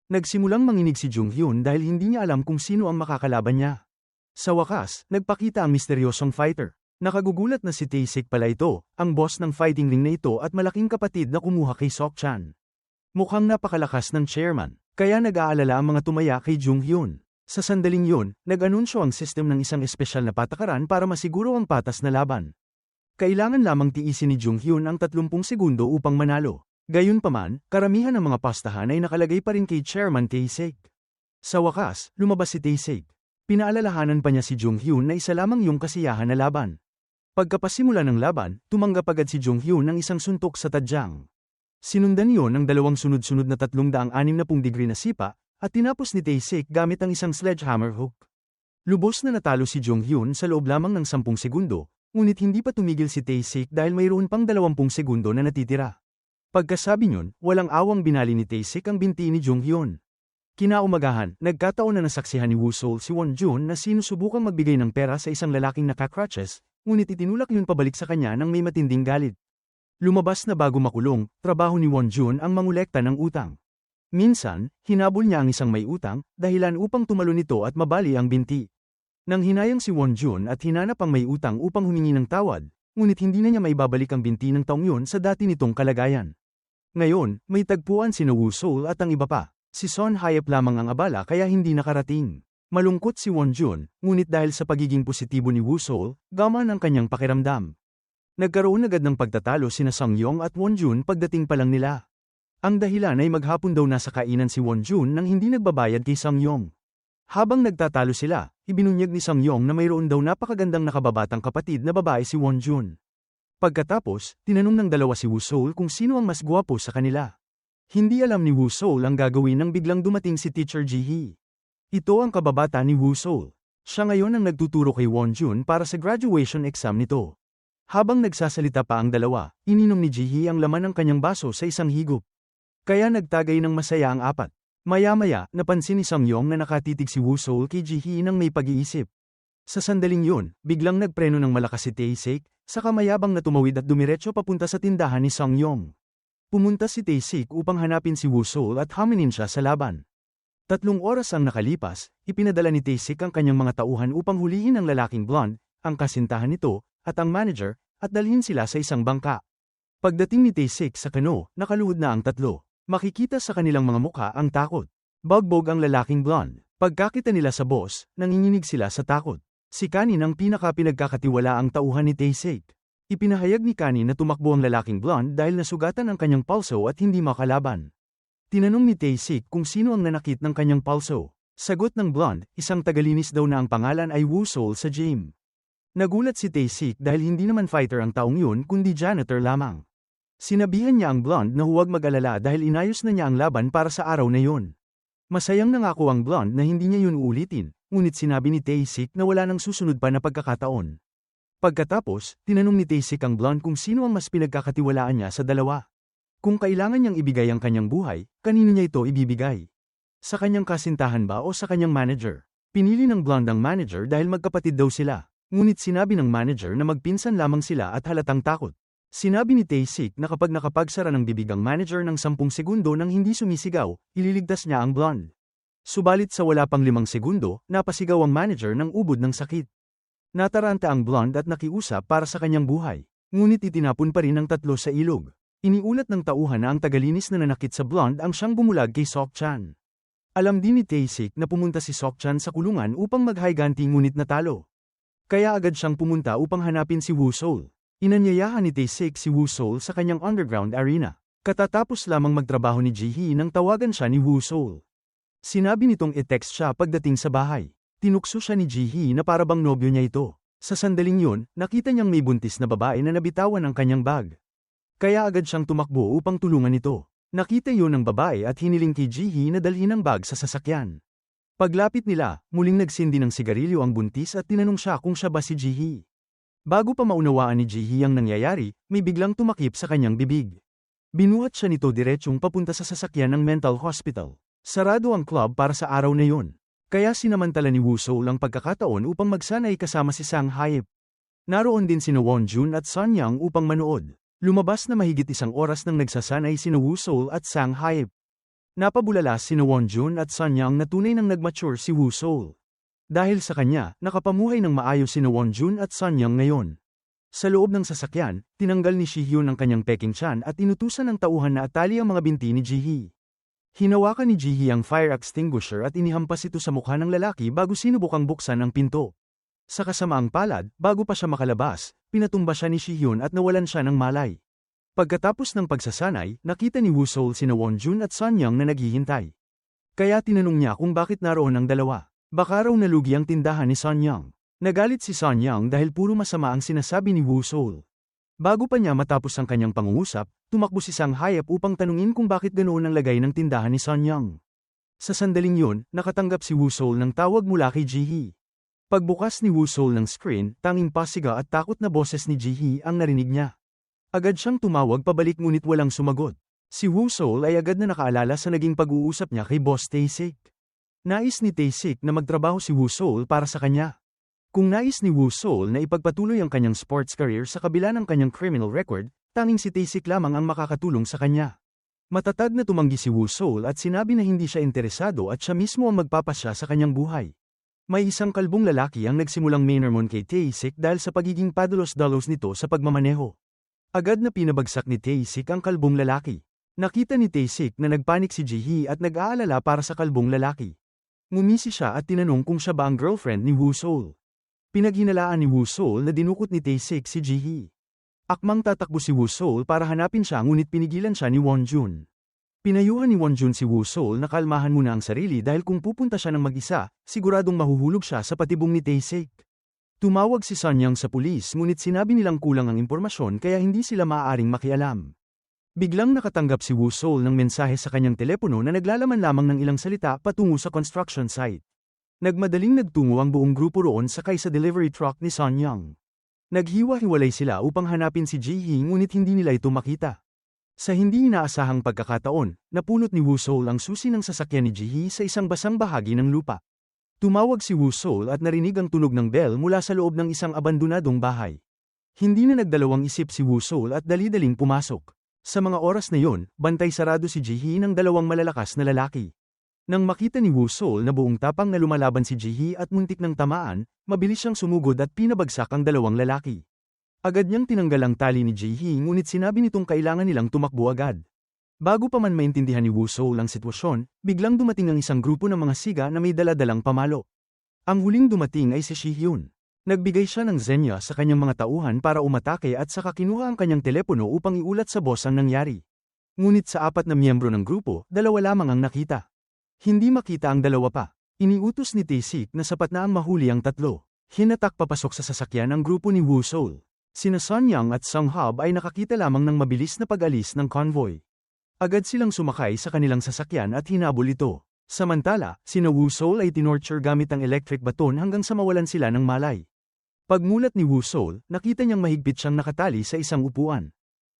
Nagsimulang manginig si Jung Hyun dahil hindi niya alam kung sino ang makakalaban niya. Sa wakas, nagpakita ang misteryosong fighter. Nakagugulat na si Tae-sik pala ito, ang boss ng fighting ring na ito at malaking kapatid na kumuha kay Sok-chan. Mukhang napakalakas ng chairman, kaya nag-aalala ang mga tumaya kay Jung Hyun. Sa sandaling yun, nag-anunsyo ang system ng isang espesyal na patakaran para masiguro ang patas na laban. Kailangan lamang tiisin ni Jung Hyun ang 30 segundo upang manalo. Gayunpaman, karamihan ng mga pastahan ay nakalagay pa rin kay Chairman Tae-sik. Sa wakas, lumabas si Tae-sik. Pinaalalahanan pa niya si Jung Hyun na isa lamang yung kasiyahan na laban. Pagkapasimula ng laban, tumanggap agad si Jung Hyun ng isang suntok sa tadyang. Sinundan niyon ng 2 sunod-sunod na 360 degree na sipa, at tinapos ni Tae-sik gamit ang isang sledgehammer hook. Lubos na natalo si Jung Hyun sa loob lamang ng 10 segundo, ngunit hindi pa tumigil si Tae-sik dahil mayroon pang 20 segundo na natitira. Pagkasabi niyon, walang awang binali ni Tae-sik ang binti ni Jung Hyun. Kinaumagahan, nagkataon na nasaksihan ni Woo-seol si Won-jun na sinusubukang magbigay ng pera sa isang lalaking naka-crutches, ngunit itinulak yun pabalik sa kanya ng may matinding galit. Lumabas na bago makulong, trabaho ni Won-jun ang mangolekta ng utang. Minsan, hinabol niya ang isang may utang, dahilan upang tumalo nito at mabali ang binti. Nang hinayang si Won-jun at hinanap ang may utang upang humingi ng tawad, ngunit hindi na niya maibabalik ang binti ng taong yun sa dati nitong kalagayan. Ngayon, may tagpuan si Woo-seol at ang iba pa. Si Son Hyep lamang ang abala kaya hindi nakarating. Malungkot si Won-jun, ngunit dahil sa pagiging positibo ni Woo-seol, gamaan ang kanyang pakiramdam. Nagkaroon agad ng pagtatalo sina Sung-yong at Won-jun pagdating pa lang nila. Ang dahilan ay maghapon daw nasa kainan si Won-jun nang hindi nagbabayad kay Sung-yong. Habang nagtatalo sila, ibinunyag ni Sung-yong na mayroon daw napakagandang nakababatang kapatid na babae si Won-jun. Pagkatapos, tinanong ng dalawa si Woo-seol kung sino ang mas gwapo sa kanila. Hindi alam ni Woo-seol ang gagawin nang biglang dumating si Teacher Ji-hee. Ito ang kababata ni Woo-seol. Siya ngayon ang nagtuturo kay Won-jun para sa graduation exam nito. Habang nagsasalita pa ang dalawa, ininom ni Ji-hee ang laman ng kanyang baso sa isang higop. Kaya nagtagay ng masaya ang apat. Maya-maya, napansin ni Sung-yong na nakatitig si Woo-seol kay Ji-hee nang may pag-iisip. Sa sandaling yun, biglang nagpreno ng malakas si Tae-sik, saka mayabang na tumawid at dumiretso papunta sa tindahan ni Sung-yong. Pumunta si Tae-sik upang hanapin si Woo-seol at haminin siya sa laban. 3 oras ang nakalipas, ipinadala ni Tae-sik ang kanyang mga tauhan upang hulihin ang lalaking blonde, ang kasintahan nito, at ang manager, at dalhin sila sa isang bangka. Pagdating ni Tae-sik sa kano, nakaluhod na ang 3. Makikita sa kanilang mga mukha ang takot. Bagbog ang lalaking blonde. Pagkakita nila sa boss, nanginginig sila sa takot. Si Kanin ang pinaka-pinagkakatiwalaang tauhan ni Tae-sik. Ipinahayag ni Kanin na tumakbo ang lalaking blonde dahil nasugatan ang kanyang pulso at hindi makalaban. Tinanong ni Tae-sik kung sino ang nanakit ng kanyang pulso. Sagot ng blonde, isang tagalinis daw na ang pangalan ay Woo-seol sa gym. Nagulat si Tae-sik dahil hindi naman fighter ang taong yun kundi janitor lamang. Sinabihan niya ang blonde na huwag mag-alala dahil inayos na niya ang laban para sa araw na yun. Masayang nangako ang blonde na hindi niya yun uulitin, ngunit sinabi ni Tae-sik na wala nang susunod pa na pagkakataon. Pagkatapos, tinanong ni Tae-sik ang blonde kung sino ang mas pinagkakatiwalaan niya sa dalawa. Kung kailangan niyang ibigay ang kanyang buhay, kanino niya ito ibibigay? Sa kanyang kasintahan ba o sa kanyang manager? Pinili ng blonde ang manager dahil magkapatid daw sila, ngunit sinabi ng manager na magpinsan lamang sila at halatang takot. Sinabi ni Tae-sik na kapag nakapagsara ng bibig ang manager ng 10 segundo nang hindi sumisigaw, ililigtas niya ang blonde. Subalit sa wala pang 5 segundo, napasigaw ang manager ng ubod ng sakit. Nataranta ang blonde at nakiusap para sa kanyang buhay, ngunit itinapon pa rin ang 3 sa ilog. Iniulat ng tauhan na ang tagalinis na nanakit sa blonde ang siyang bumulag kay Sok-chan. Alam din ni Tae-sik na pumunta si Sok-chan sa kulungan upang maghiganti ngunit natalo. Kaya agad siyang pumunta upang hanapin si Woo-seol. Inanyayahan ni Tae-sik si Woo-seol sa kanyang underground arena. Katatapos lamang magtrabaho ni Ji-hee nang tawagan siya ni Woo-seol. Sinabi nitong i-text siya pagdating sa bahay. Tinukso siya ni Ji-hee na parabang nobyo niya ito. Sa sandaling yun, nakita niyang may buntis na babae na nabitawan ang kanyang bag. Kaya agad siyang tumakbo upang tulungan ito. Nakita yun ng babae at hiniling kay Ji-hee na dalhin ang bag sa sasakyan. Paglapit nila, muling nagsindi ng sigarilyo ang buntis at tinanong siya kung siya ba si Ji-hee. Bago pa maunawaan ni Ji-hee ang nangyayari, may biglang tumakip sa kanyang bibig. Binuhat siya nito diretsyong papunta sa sasakyan ng mental hospital. Sarado ang club para sa araw na yun. Kaya sinamantala ni Woo-seol ang pagkakataon upang magsanay kasama si Sang Hae-ip. Naroon din sina Won-jun at Son Yang upang manood. Lumabas na mahigit 1 oras nang nagsasanay sina Woo-seol at Sang Hae-ip. Napabulala sina Won-jun at Son Yang na tunay nang nagmature si Woo-seol. Dahil sa kanya, nakapamuhay ng maayos sina Won-jun at Son Yang ngayon. Sa loob ng sasakyan, tinanggal ni Shi-hyun ang kanyang peking tiyan at inutusan ng tauhan na atali ang mga binti ni Ji-hee. Hinawakan ni Ji-hee ang fire extinguisher at inihampas ito sa mukha ng lalaki bago sinubukang buksan ang pinto. Sa kasamaang palad, bago pa siya makalabas, pinatumba siya ni Shi-hyun at nawalan siya ng malay. Pagkatapos ng pagsasanay, nakita ni Woo-seol sina Won-jun at Son Yang na naghihintay. Kaya tinanong niya kung bakit naroon ang dalawa. Baka raw nalugi ang tindahan ni Son Yang. Nagalit si Son Yang dahil puro masama ang sinasabi ni Woo-seol. Bago pa niya matapos ang kanyang pangungusap, tumakbo si Sang Hae-ip upang tanungin kung bakit ganoon ang lagay ng tindahan ni Son Yang. Sa sandaling yun, nakatanggap si Woo-seol ng tawag mula kay Ji-hee. Pagbukas ni Woo-seol ng screen, tanging pasiga at takot na boses ni Ji-hee ang narinig niya. Agad siyang tumawag pabalik ngunit walang sumagot. Si Woo-seol ay agad na nakaalala sa naging pag-uusap niya kay Boss Tae-sik. Nais ni Tae-sik na magtrabaho si Woo-seol para sa kanya. Kung nais ni Woo-seol na ipagpatuloy ang kanyang sports career sa kabila ng kanyang criminal record, tanging si Tae-sik lamang ang makakatulong sa kanya. Matatag na tumanggi si Woo-seol at sinabi na hindi siya interesado at siya mismo ang magpapasya sa kanyang buhay. May isang kalbong lalaki ang nagsimulang mainermon kay Tae-sik dahil sa pagiging padalos-dalos nito sa pagmamaneho. Agad na pinabagsak ni Tae-sik ang kalbong lalaki. Nakita ni Tae-sik na nagpanik si Ji-hee at nag-aalala para sa kalbong lalaki. Ngumisi siya at tinanong kung siya ba ang girlfriend ni Woo-seol. Pinaghinalaan ni Woo-seol na dinukot ni Tae-sik si Ji-hee. Akmang tatakbo si Woo-seol para hanapin siya ngunit pinigilan siya ni Won-jun. Pinayuhan ni Won-jun si Woo-seol na kalmahan muna ang sarili dahil kung pupunta siya ng mag-isa, siguradong mahuhulog siya sa patibong ni Tae-sik. Tumawag si Son Yang sa pulis ngunit sinabi nilang kulang ang impormasyon kaya hindi sila maaaring makialam. Biglang nakatanggap si Woo-seol ng mensahe sa kanyang telepono na naglalaman lamang ng ilang salita patungo sa construction site. Nagmadaling nagtungo ang buong grupo roon sakay sa delivery truck ni Son Yang. Naghiwa-hiwalay sila upang hanapin si Ji-hee ngunit hindi nila ito makita. Sa hindi inaasahang pagkakataon, napulot ni Woo-seol ang susi ng sasakyan ni Ji-hee sa isang basang bahagi ng lupa. Tumawag si Woo-seol at narinig ang tunog ng bell mula sa loob ng isang abandonadong bahay. Hindi na nagdalawang isip si Woo-seol at dali-daling pumasok. Sa mga oras na yon, bantay sarado si Ji-hee ng 2 malalakas na lalaki. Nang makita ni Woo-seol na buong tapang na lumalaban si Ji-hee at muntik ng tamaan, mabilis siyang sumugod at pinabagsak ang 2 lalaki. Agad niyang tinanggal ang tali ni Ji-hee ngunit sinabi nitong kailangan nilang tumakbo agad. Bago pa man maintindihan ni Woo-seol ang sitwasyon, biglang dumating ang isang grupo ng mga siga na may dala-dalang pamalo. Ang huling dumating ay si Shi-hyun. Nagbigay siya ng zenya sa kanyang mga tauhan para umatake at saka kinuha ang kanyang telepono upang iulat sa boss ang nangyari. Ngunit sa 4 na miyembro ng grupo, 2 lamang ang nakita. Hindi makita ang 2 pa. Iniutos ni Tae-sik na sapat na ang mahuli ang 3. Hinatak papasok sa sasakyan ang grupo ni Woo-seol. Sina Son Yang at Sung Hab ay nakakita lamang ng mabilis na pag-alis ng convoy. Agad silang sumakay sa kanilang sasakyan at hinabol ito. Samantala, sina Woo-seol ay tinorture gamit ang electric baton hanggang sa mawalan sila ng malay. Pagmulat ni Woo-seol, nakita niyang mahigpit siyang nakatali sa isang upuan.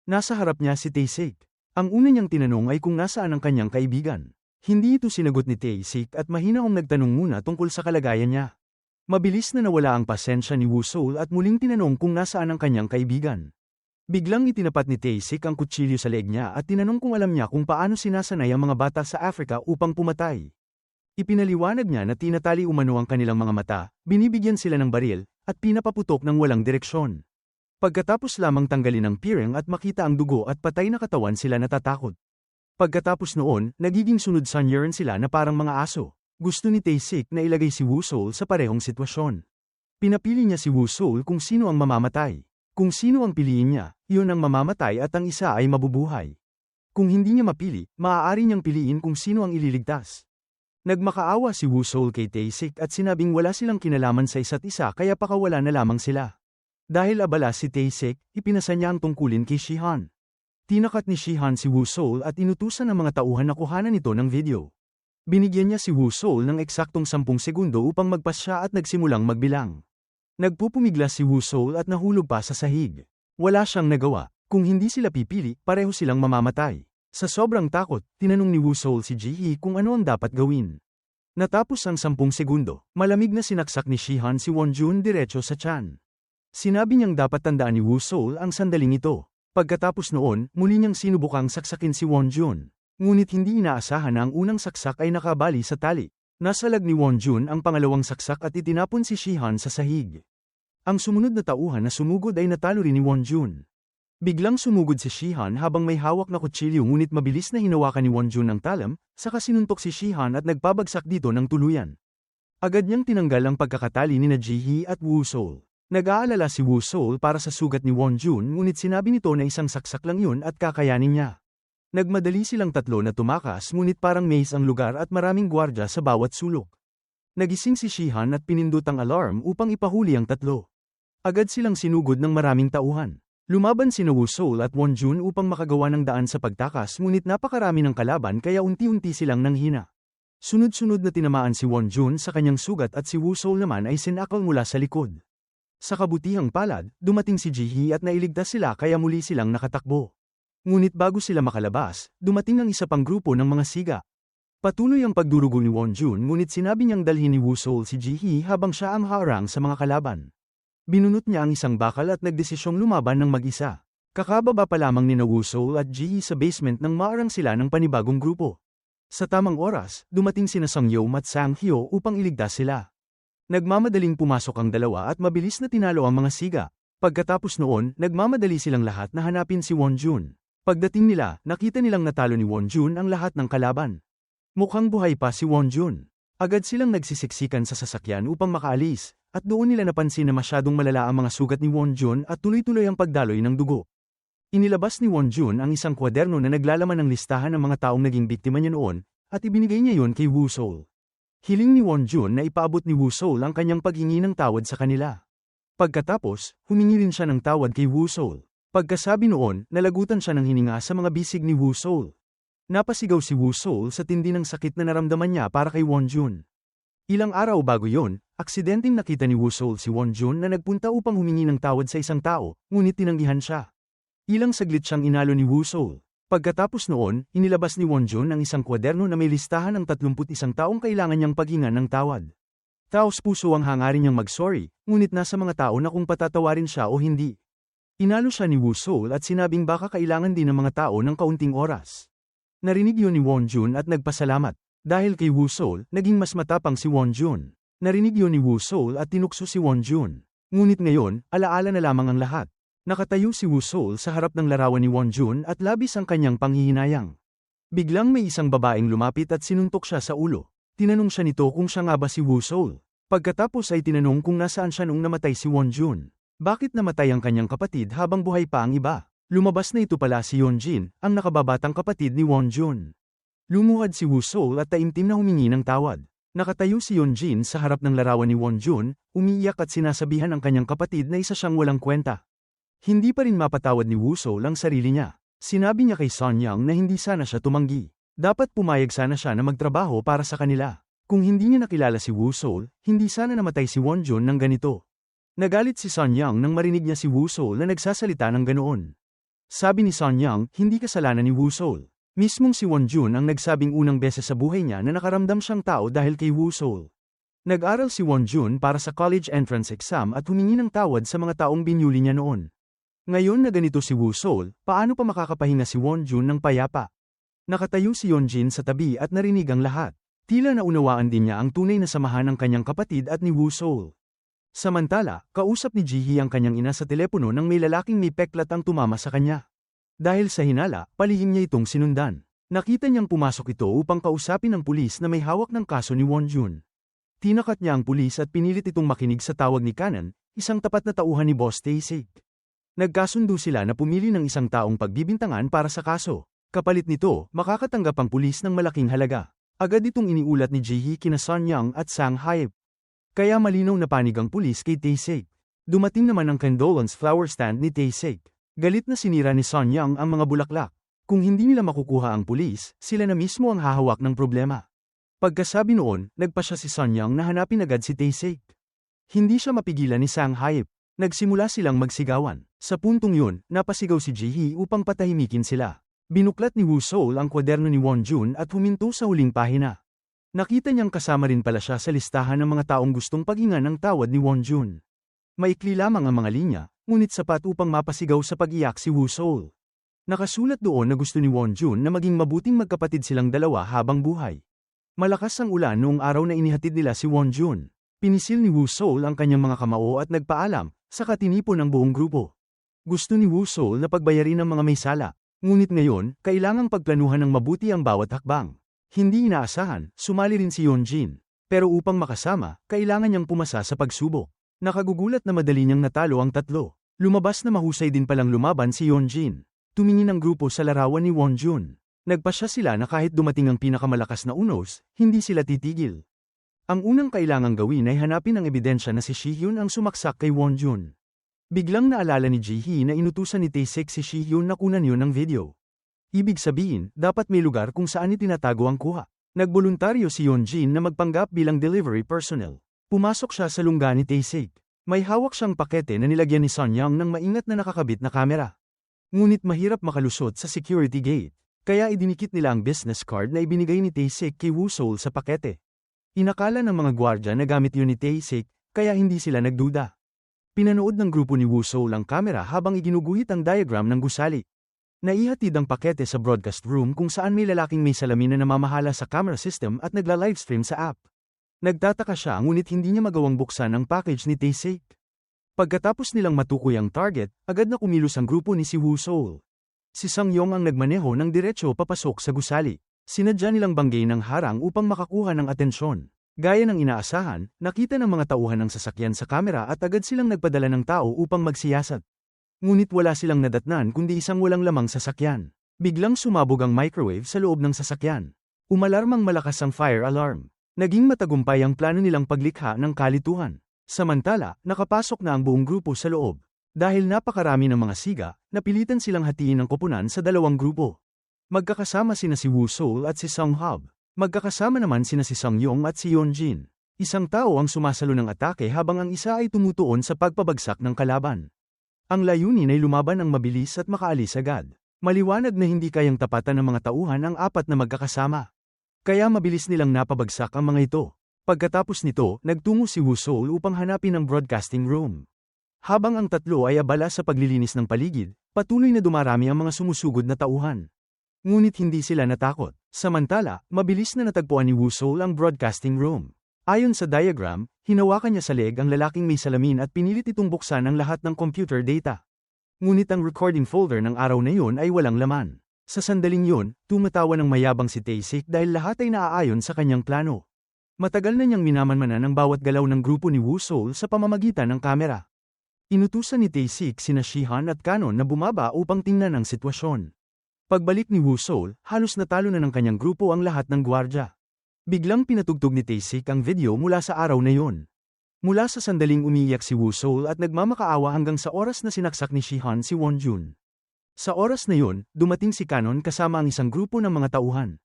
Nasa harap niya si Tae-sik. Ang una niyang tinanong ay kung nasaan ang kanyang kaibigan. Hindi ito sinagot ni Tae-sik at mahinaong nagtanong muna tungkol sa kalagayan niya. Mabilis na nawala ang pasensya ni Woo-seol at muling tinanong kung nasaan ang kanyang kaibigan. Biglang itinapat ni Tae-sik ang kutsilyo sa leeg niya at tinanong kung alam niya kung paano sinasanay ang mga bata sa Africa upang pumatay. Ipinaliwanag niya na tinatali umano ang kanilang mga mata, binibigyan sila ng baril, at pinapaputok ng walang direksyon. Pagkatapos lamang tanggalin ang piring at makita ang dugo at patay na katawan sila natatakot. Pagkatapos noon, nagiging sunod-sanyaran sila na parang mga aso. Gusto ni Tae-sik na ilagay si Woo-seol sa parehong sitwasyon. Pinapili niya si Woo-seol kung sino ang mamamatay. Kung sino ang piliin niya, iyon ang mamamatay at ang isa ay mabubuhay. Kung hindi niya mapili, maaari niyang piliin kung sino ang ililigtas. Nagmakaawa si Woo Seol kay Tae-sik at sinabing wala silang kinalaman sa isa't isa kaya pakawala na lamang sila. Dahil abala si Tae-sik, ipinasa niya ang tungkulin kay Shihan. Tinakat ni Shihan si Woo Seol at inutusan ng mga tauhan na kuhanan ito ng video. Binigyan niya si Woo Seol ng eksaktong 10 segundo upang magpasya at nagsimulang magbilang. Nagpupumiglas si Woo Seol at nahulog pa sa sahig. Wala siyang nagawa. Kung hindi sila pipili, pareho silang mamamatay. Sa sobrang takot, tinanong ni Woo Seol si Ji-hee kung ano ang dapat gawin. Natapos ang 10 segundo, malamig na sinaksak ni Shihan si Wonjun diretso sa tiyan. Sinabi niyang dapat tandaan ni Woo Seol ang sandaling ito. Pagkatapos noon, muli niyang sinubukang saksakin si Wonjun. Ngunit hindi inaasahan na ang unang saksak ay nakabali sa tali. Nasalag ni Wonjun ang pangalawang saksak at itinapon si Shihan sa sahig. Ang sumunod na tauhan na sumugod ay natalo rin ni Wonjun. Biglang sumugod si Shihan habang may hawak na kutsilyo ngunit mabilis na hinawakan ni Wonjun ang talam, saka sinuntok si Shihan at nagpabagsak dito ng tuluyan. Agad niyang tinanggal ang pagkakatali ni Ji-hee at Woo Seol. Nag-aalala si Woo Seol para sa sugat ni Wonjun ngunit sinabi nito na isang saksak lang yun at kakayanin niya. Nagmadali silang tatlo na tumakas ngunit parang maze ang lugar at maraming gwardya sa bawat sulok. Nagising si Shihan at pinindot ang alarm upang ipahuli ang tatlo. Agad silang sinugod ng maraming tauhan. Lumaban sina Woo Seol at Wonjun upang makagawa ng daan sa pagtakas ngunit napakarami ng kalaban kaya unti-unti silang nanghina. Sunod-sunod na tinamaan si Wonjun sa kanyang sugat at si Woo Seol naman ay sinakal mula sa likod. Sa kabutihang palad, dumating si Ji-hee at nailigtas sila kaya muli silang nakatakbo. Ngunit bago sila makalabas, dumating ang isa pang grupo ng mga siga. Patuloy ang pagdurugo ni Wonjun ngunit sinabi niyang dalhin ni Woo Seol si Ji-hee habang siya ang harang sa mga kalaban. Binunot niya ang isang bakal at nagdesisyong lumaban ng mag-isa. Kakababa pa lamang ni Woo Seol at Ji-hee sa basement nang maarang sila ng panibagong grupo. Sa tamang oras, dumating sina Sang-yeom at Sang-hyo upang iligtas sila. Nagmamadaling pumasok ang dalawa at mabilis na tinalo ang mga siga. Pagkatapos noon, nagmamadali silang lahat na hanapin si Wonjun. Pagdating nila, nakita nilang natalo ni Wonjun ang lahat ng kalaban. Mukhang buhay pa si Wonjun. Agad silang nagsisiksikan sa sasakyan upang makaalis, at doon nila napansin na masyadong malala ang mga sugat ni Wonjun at tuloy-tuloy ang pagdaloy ng dugo. Inilabas ni Wonjun ang isang kwaderno na naglalaman ng listahan ng mga taong naging biktima niya noon, at ibinigay niya yon kay Woo Seol. Hiling ni Wonjun na ipaabot ni Woo Seol ang kanyang paghingi ng tawad sa kanila. Pagkatapos, humingi rin siya ng tawad kay Woo Seol. Pagkasabi noon, nalagutan siya ng hininga sa mga bisig ni Woo Seol. Napasigaw si Woo Seol sa tindi ng sakit na naramdaman niya para kay Wonjun. Ilang araw bago yon, aksidenteng nakita ni Woo Seol si Wonjun na nagpunta upang humingi ng tawad sa isang tao, ngunit tinanggihan siya. Ilang saglit siyang inalo ni Woo Seol. Pagkatapos noon, inilabas ni Wonjun ang isang kwaderno na may listahan ng 31 taong kailangan niyang paghingan ng tawad. Taos puso ang hangarin niyang mag-sorry, ngunit nasa mga tao na kung patatawarin siya o hindi. Inalo siya ni Woo Seol at sinabing baka kailangan din ng mga tao ng kaunting oras. Narinig yun ni Wonjun at nagpasalamat. Dahil kay Woo Seol, naging mas matapang si Wonjun. Narinig yun ni Woo Seol at tinukso si Wonjun. Ngunit ngayon, alaala na lamang ang lahat. Nakatayo si Woo Seol sa harap ng larawan ni Wonjun at labis ang kanyang panghihinayang. Biglang may isang babaeng lumapit at sinuntok siya sa ulo. Tinanong siya nito kung siya nga ba si Woo Seol. Pagkatapos ay tinanong kung nasaan siya nung namatay si Wonjun. Bakit namatay ang kanyang kapatid habang buhay pa ang iba? Lumabas na ito pala si Yeonjin, ang nakababatang kapatid ni Wonjun. Lumuhad si Woo Seol at taimtim na humingi ng tawad. Nakatayo si Yeonjin sa harap ng larawan ni Wonjun, umiiyak at sinasabihan ang kanyang kapatid na isa siyang walang kwenta. Hindi pa rin mapatawad ni Woo Seol ang sarili niya. Sinabi niya kay Son Young na hindi sana siya tumanggi. Dapat pumayag sana siya na magtrabaho para sa kanila. Kung hindi niya nakilala si Woo Seol, hindi sana namatay si Wonjun ng ganito. Nagalit si Son Young nang marinig niya si Woo Seol na nagsasalita ng ganoon. Sabi ni Son Young, hindi kasalanan ni Woo Seol. Mismong si Wonjun ang nagsabing unang beses sa buhay niya na nakaramdam siyang tao dahil kay Woo Seol. Nag-aral si Wonjun para sa college entrance exam at humingi ng tawad sa mga taong binyuli niya noon. Ngayon na ganito si Woo Seol, paano pa makakapahinga si Wonjun ng payapa? Nakatayo si Yeonjin sa tabi at narinig ang lahat. Tila naunawaan din niya ang tunay na samahan ng kanyang kapatid at ni Woo Seol. Samantala, kausap ni Ji-hee ang kanyang ina sa telepono nang may lalaking may peklat ang tumama sa kanya. Dahil sa hinala, palihim niya itong sinundan. Nakita niyang pumasok ito upang kausapin ng pulis na may hawak ng kaso ni Wonjun. Tinakat niya ang pulis at pinilit itong makinig sa tawag ni Kanan, isang tapat na tauhan ni Boss Tae-sik. Nagkasundo sila na pumili ng isang taong pagbibintangan para sa kaso. Kapalit nito, makakatanggap ang pulis ng malaking halaga. Agad itong iniulat ni Jihee kina Sun Young at Sang Hyep. Kaya malinaw na panig ang pulis kay Taesik. Dumating naman ang condolence flower stand ni Taesik. Galit na sinira ni Sun Young ang mga bulaklak. Kung hindi nila makukuha ang pulis, sila na mismo ang hahawak ng problema. Pagkasabi noon, nagpa siya si Sun Young na hanapin agad si Taesik. Hindi siya mapigilan ni Sang Hyep. Nagsimula silang magsigawan. Sa puntong yun, napasigaw si Jihee upang patahimikin sila. Binuklat ni Woo Seol ang kwaderno ni Wonjun at huminto sa huling pahina. Nakita niyang kasama rin pala siya sa listahan ng mga taong gustong paghingan ng tawad ni Wonjun. Maikli lamang ang mga linya, ngunit sapat upang mapasigaw sa pag-iyak si Woo Seol. Nakasulat doon na gusto ni Wonjun na maging mabuting magkapatid silang dalawa habang buhay. Malakas ang ulan noong araw na inihatid nila si Wonjun. Pinisil ni Woo Seol ang kanyang mga kamao at nagpaalam, saka tinipon ang buong grupo. Gusto ni Woo Seol na pagbayarin ang mga may sala, ngunit ngayon, kailangang pagplanuhan ng mabuti ang bawat hakbang. Hindi inaasahan, sumali rin si Yeonjin. Pero upang makasama, kailangan niyang pumasa sa pagsubok. Nakagugulat na madali niyang natalo ang tatlo. Lumabas na mahusay din palang lumaban si Yeonjin. Tumingin ang grupo sa larawan ni Wonjun. Nagpasya sila na kahit dumating ang pinakamalakas na unos, hindi sila titigil. Ang unang kailangang gawin ay hanapin ang ebidensya na si Shihyun ang sumaksak kay Wonjun. Biglang naalala ni Jihee na inutusan ni Taesik si Shihyun na kunan yun ng video. Ibig sabihin, dapat may lugar kung saan itinatago ang kuha. Nagboluntaryo si Yeonjin na magpanggap bilang delivery personnel. Pumasok siya sa lungga ni Taesik. May hawak siyang pakete na nilagyan ni Sun Young ng maingat na nakakabit na kamera. Ngunit mahirap makalusot sa security gate, kaya idinikit nila ang business card na ibinigay ni Taesik kay Woo Seol sa pakete. Inakala ng mga gwardya na gamit yun ni Taesik, kaya hindi sila nagduda. Pinanood ng grupo ni Woo Seol ang kamera habang iginuguhit ang diagram ng gusali. Naihatid ang pakete sa broadcast room kung saan may lalaking may salamin na namamahala sa camera system at nagla-livestream sa app. Nagtataka siya ngunit hindi niya magawang buksan ang package ni Taesik. Pagkatapos nilang matukoy ang target, agad na kumilos ang grupo ni si Woo Seol. Si Sang Yong ang nagmaneho ng diretso papasok sa gusali. Sinadya nilang banggain ng harang upang makakuha ng atensyon. Gaya ng inaasahan, nakita ng mga tauhan ang sasakyan sa kamera at agad silang nagpadala ng tao upang magsiyasat. Ngunit wala silang nadatnan kundi isang walang lamang sasakyan. Biglang sumabog ang microwave sa loob ng sasakyan. Umalarmang malakas ang fire alarm. Naging matagumpay ang plano nilang paglikha ng kalituhan. Samantala, nakapasok na ang buong grupo sa loob. Dahil napakarami ng mga siga, napilitan silang hatiin ang koponan sa dalawang grupo. Magkakasama sina si Woo Seol at si Sung Hub. Magkakasama naman sina si Sang Yong at si Yeonjin. Isang tao ang sumasalo ng atake habang ang isa ay tumutuon sa pagpabagsak ng kalaban. Ang layunin ay lumaban ang mabilis at makaalis agad. Maliwanag na hindi kayang tapatan ng mga tauhan ang apat na magkakasama. Kaya mabilis nilang napabagsak ang mga ito. Pagkatapos nito, nagtungo si Woo Seol upang hanapin ang broadcasting room. Habang ang tatlo ay abala sa paglilinis ng paligid, patuloy na dumarami ang mga sumusugod na tauhan. Ngunit hindi sila natakot. Samantala, mabilis na natagpuan ni Woo Seol ang broadcasting room. Ayon sa diagram, hinawakan niya sa leg ang lalaking may salamin at pinilit itong buksan ang lahat ng computer data. Ngunit ang recording folder ng araw na yun ay walang laman. Sa sandaling yun, tumatawa ng mayabang si Taesik dahil lahat ay naaayon sa kanyang plano. Matagal na niyang minamanmanan ang bawat galaw ng grupo ni Woo Seol sa pamamagitan ng kamera. Inutusan ni Taesik sina Shihan at Kanon na bumaba upang tingnan ang sitwasyon. Pagbalik ni Woo Seol, halos natalo na ng kanyang grupo ang lahat ng gwardya. Biglang pinatugtog ni Taesik ang video mula sa araw na yon. Mula sa sandaling umiiyak si Woo Seol at nagmamakaawa hanggang sa oras na sinaksak ni Shihan si Wonjun. Sa oras na yon, dumating si Kanon kasama ang isang grupo ng mga tauhan.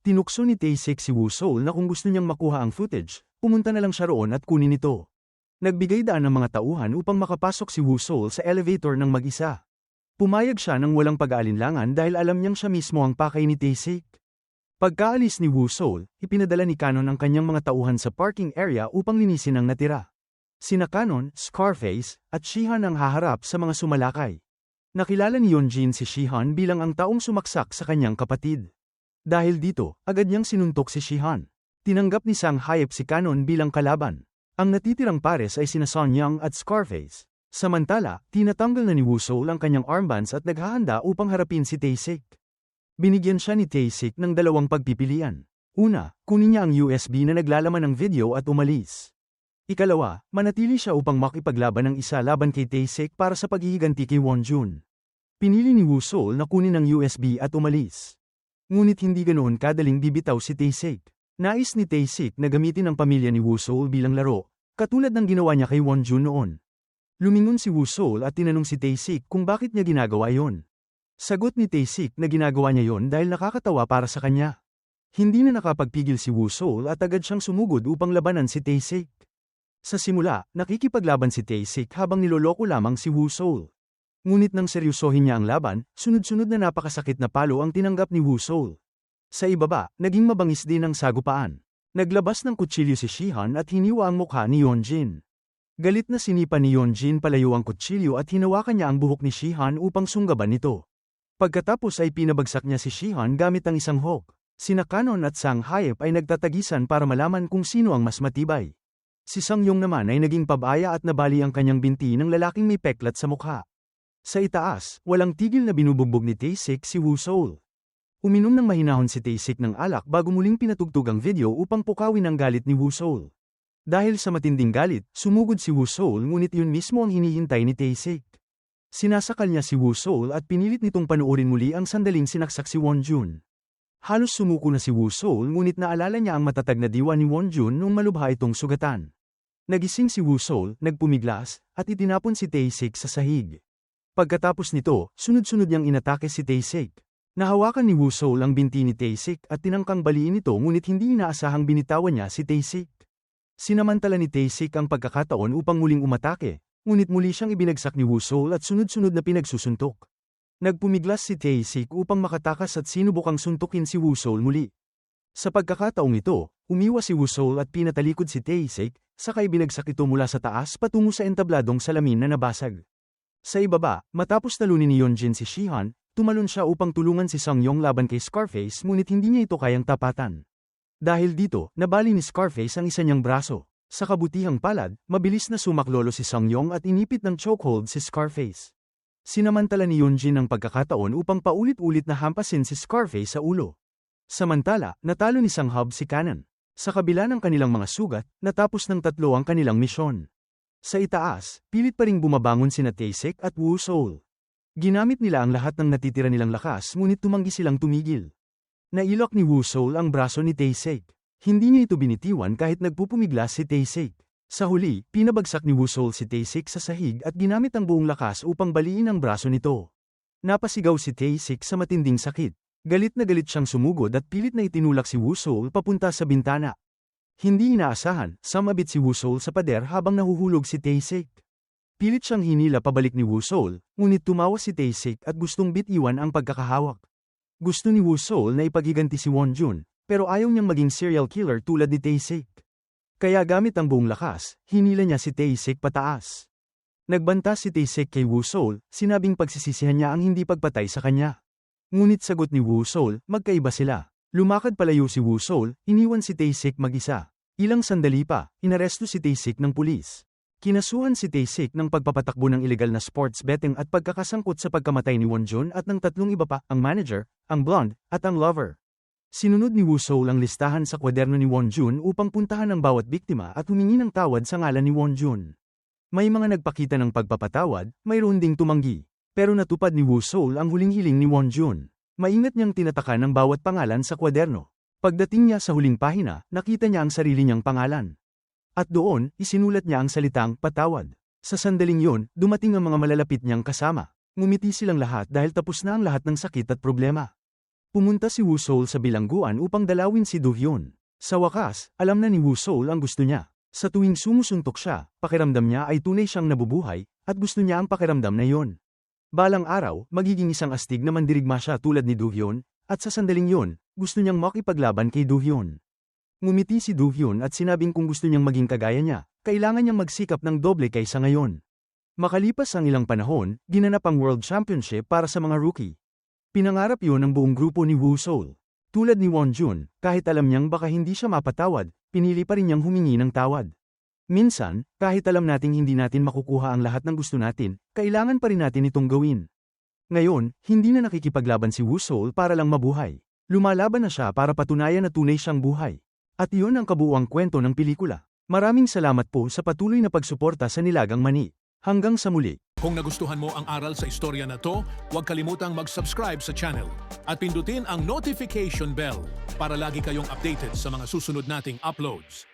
Tinukso ni Taesik si Woo Seol na kung gusto niyang makuha ang footage, pumunta na lang siya roon at kunin ito. Nagbigay daan ng mga tauhan upang makapasok si Woo Seol sa elevator ng mag-isa. Pumayag siya ng walang pag-aalinlangan dahil alam niyang siya mismo ang pakay ni Taesik. Pagkaalis ni Woo Seol, ipinadala ni Kanon ang kanyang mga tauhan sa parking area upang linisin ang natira. Sina Kanon, Scarface, at Shihan ang haharap sa mga sumalakay. Nakilala ni Yeonjin si Shihan bilang ang taong sumaksak sa kanyang kapatid. Dahil dito, agad niyang sinuntok si Shihan. Tinanggap ni Sang Hyep si Kanon bilang kalaban. Ang natitirang pares ay sina Sun Young at Scarface. Samantala, tinatanggal na ni Woo Seol ang kanyang armbands at naghahanda upang harapin si Taesik. Binigyan siya ni Taesik ng dalawang pagpipilian. Una, kunin niya ang USB na naglalaman ng video at umalis. Ikalawa, manatili siya upang makipaglaban ng isa laban kay Taesik para sa paghihiganti kay Wonjun. Pinili ni Woo Seol na kunin ang USB at umalis. Ngunit hindi ganoon kadaling bibitaw si Taesik. Nais ni Tae-sik na gamitin ang pamilya ni Woo-seol bilang laro, katulad ng ginawa niya kay Won-jun noon. Lumingon si Woo-seol at tinanong si Tae-sik kung bakit niya ginagawa yon. Sagot ni Tae-sik na ginagawa niya yon dahil nakakatawa para sa kanya. Hindi na nakapagpigil si Woo-seol at agad siyang sumugod upang labanan si Tae-sik. Sa simula, nakikipaglaban si Tae-sik habang niloloko lamang si Woo-seol. Ngunit nang seryosohin niya ang laban, sunod-sunod na napakasakit na palo ang tinanggap ni Woo-seol. Sa ibaba, naging mabangis din ang sagupaan. Naglabas ng kutsilyo si Shihan at hiniwa ang mukha ni Yeonjin. Galit na sinipa ni Yeonjin palayo ang kutsilyo at hinawakan niya ang buhok ni Shihan upang sunggaban ito. Pagkatapos ay pinabagsak niya si Shihan gamit ang isang hook. Sina Kanon at Sang Hyep ay nagtatagisan para malaman kung sino ang mas matibay. Si Sang Yong naman ay naging pabaya at nabali ang kanyang binti ng lalaking may peklat sa mukha. Sa itaas, walang tigil na binubugbog ni Tae-sik si Woo-seol. Uminom ng mahinahon si Tae-sik ng alak bago muling pinatugtog ang video upang pukawin ang galit ni Woo-seol. Dahil sa matinding galit, sumugod si Woo-seol ngunit yun mismo ang hinihintay ni Tae-sik. Sinasakal niya si Woo-seol at pinilit nitong panuorin muli ang sandaling sinaksak si Won-jun. Halos sumuko na si Woo-seol ngunit naalala niya ang matatag na diwa ni Won-jun nung malubha itong sugatan. Nagising si Woo-seol, nagpumiglas, at itinapon si Tae-sik sa sahig. Pagkatapos nito, sunod-sunod niyang inatake si Tae-sik. Nahawakan ni Woo-seol ang binti ni Tae-sik at tinangkang baliin ito ngunit hindi inaasahang binitawan niya si Tae-sik. Sinamantala ni Tae-sik ang pagkakataon upang muling umatake, ngunit muli siyang ibinagsak ni Woo-seol at sunod-sunod na pinagsusuntok. Nagpumiglas si Tae-sik upang makatakas at sinubukang suntukin si Woo-seol muli. Sa pagkakataong ito, umiwas si Woo-seol at pinatalikod si Tae-sik, saka ibinagsak ito mula sa taas patungo sa entabladong salamin na nabasag. Sa ibaba, matapos talunin ni Yeonjin si Shihan, tumalon siya upang tulungan si Sang Yong laban kay Scarface ngunit hindi niya ito kayang tapatan. Dahil dito, nabali ni Scarface ang isa niyang braso. Sa kabutihang palad, mabilis na sumaklolo si Sang Yong at inipit ng chokehold si Scarface. Sinamantala ni Yeonjin ang pagkakataon upang paulit-ulit na hampasin si Scarface sa ulo. Samantala, natalo ni Sang Hub si Kanon. Sa kabila ng kanilang mga sugat, natapos ng tatlo ang kanilang misyon. Sa itaas, pilit pa ring bumabangon sina Tae-sik at Woo-seol. Ginamit nila ang lahat ng natitira nilang lakas ngunit tumanggi silang tumigil. Nailok ni Woo-seol ang braso ni Tae-sik. Hindi niya ito binitiwan kahit nagpupumiglas si Tae-sik. Sa huli, pinabagsak ni Woo-seol si Tae-sik sa sahig at ginamit ang buong lakas upang baliin ang braso nito. Napasigaw si Tae-sik sa matinding sakit. Galit na galit siyang sumugod at pilit na itinulak si Woo-seol papunta sa bintana. Hindi inaasahan, sumabit si Woo-seol sa pader habang nahuhulog si Tae-sik. Pilit siyang hinila pabalik ni Woo-seol, ngunit tumawa si Tae-sik at gustong bitiwan ang pagkakahawak. Gusto ni Woo-seol na ipagiganti si Won-jun, pero ayaw niyang maging serial killer tulad ni Tae-sik. Kaya gamit ang buong lakas, hinila niya si Tae-sik pataas. Nagbanta si Tae-sik kay Woo-seol, sinabing pagsisisihan niya ang hindi pagpatay sa kanya. Ngunit sagot ni Woo-seol, magkaiba sila. Lumakad palayo si Woo-seol, iniwan si Tae-sik mag-isa. Ilang sandali pa, inaresto si Tae-sik ng pulis. Kinasuhan si Tae-sik ng pagpapatakbo ng ilegal na sports betting at pagkakasangkot sa pagkamatay ni Won-jun at ng tatlong iba pa, ang manager, ang blonde, at ang lover. Sinunod ni Woo-seol ang listahan sa kwaderno ni Won-jun upang puntahan ang bawat biktima at humingi ng tawad sa ngalan ni Won-jun. May mga nagpakita ng pagpapatawad, mayroon ding tumanggi. Pero natupad ni Woo-seol ang huling hiling ni Won-jun. Maingat niyang tinatakan ang bawat pangalan sa kwaderno. Pagdating niya sa huling pahina, nakita niya ang sarili niyang pangalan. At doon, isinulat niya ang salitang patawad. Sa sandaling yun, dumating ang mga malalapit niyang kasama. Ngumiti silang lahat dahil tapos na ang lahat ng sakit at problema. Pumunta si Woo-seol sa bilangguan upang dalawin si Do-hyun. Sa wakas, alam na ni Woo-seol ang gusto niya. Sa tuwing sumusuntok siya, pakiramdam niya ay tunay siyang nabubuhay, at gusto niya ang pakiramdam na yon. Balang araw, magiging isang astig na mandirigma siya tulad ni Do-hyun, at sa sandaling yon, gusto niyang makipaglaban kay Do-hyun. Ngumiti si Do-hyun at sinabing kung gusto niyang maging kagaya niya, kailangan niyang magsikap ng doble kaysa ngayon. Makalipas ang ilang panahon, ginanap ang World Championship para sa mga rookie. Pinangarap yon ng buong grupo ni Woo-seol. Tulad ni Won-jun, kahit alam niyang baka hindi siya mapatawad, pinili pa rin niyang humingi ng tawad. Minsan, kahit alam nating hindi natin makukuha ang lahat ng gusto natin, kailangan pa rin natin itong gawin. Ngayon, hindi na nakikipaglaban si Woo-seol para lang mabuhay. Lumalaban na siya para patunayan na tunay siyang buhay. At iyon ang kabuuang kwento ng pelikula. Maraming salamat po sa patuloy na pagsuporta sa Nilagang Mani. Hanggang sa muli. Kung nagustuhan mo ang aral sa istorya na to, huwag kalimutang mag-subscribe sa channel at pindutin ang notification bell para lagi kayong updated sa mga susunod nating uploads.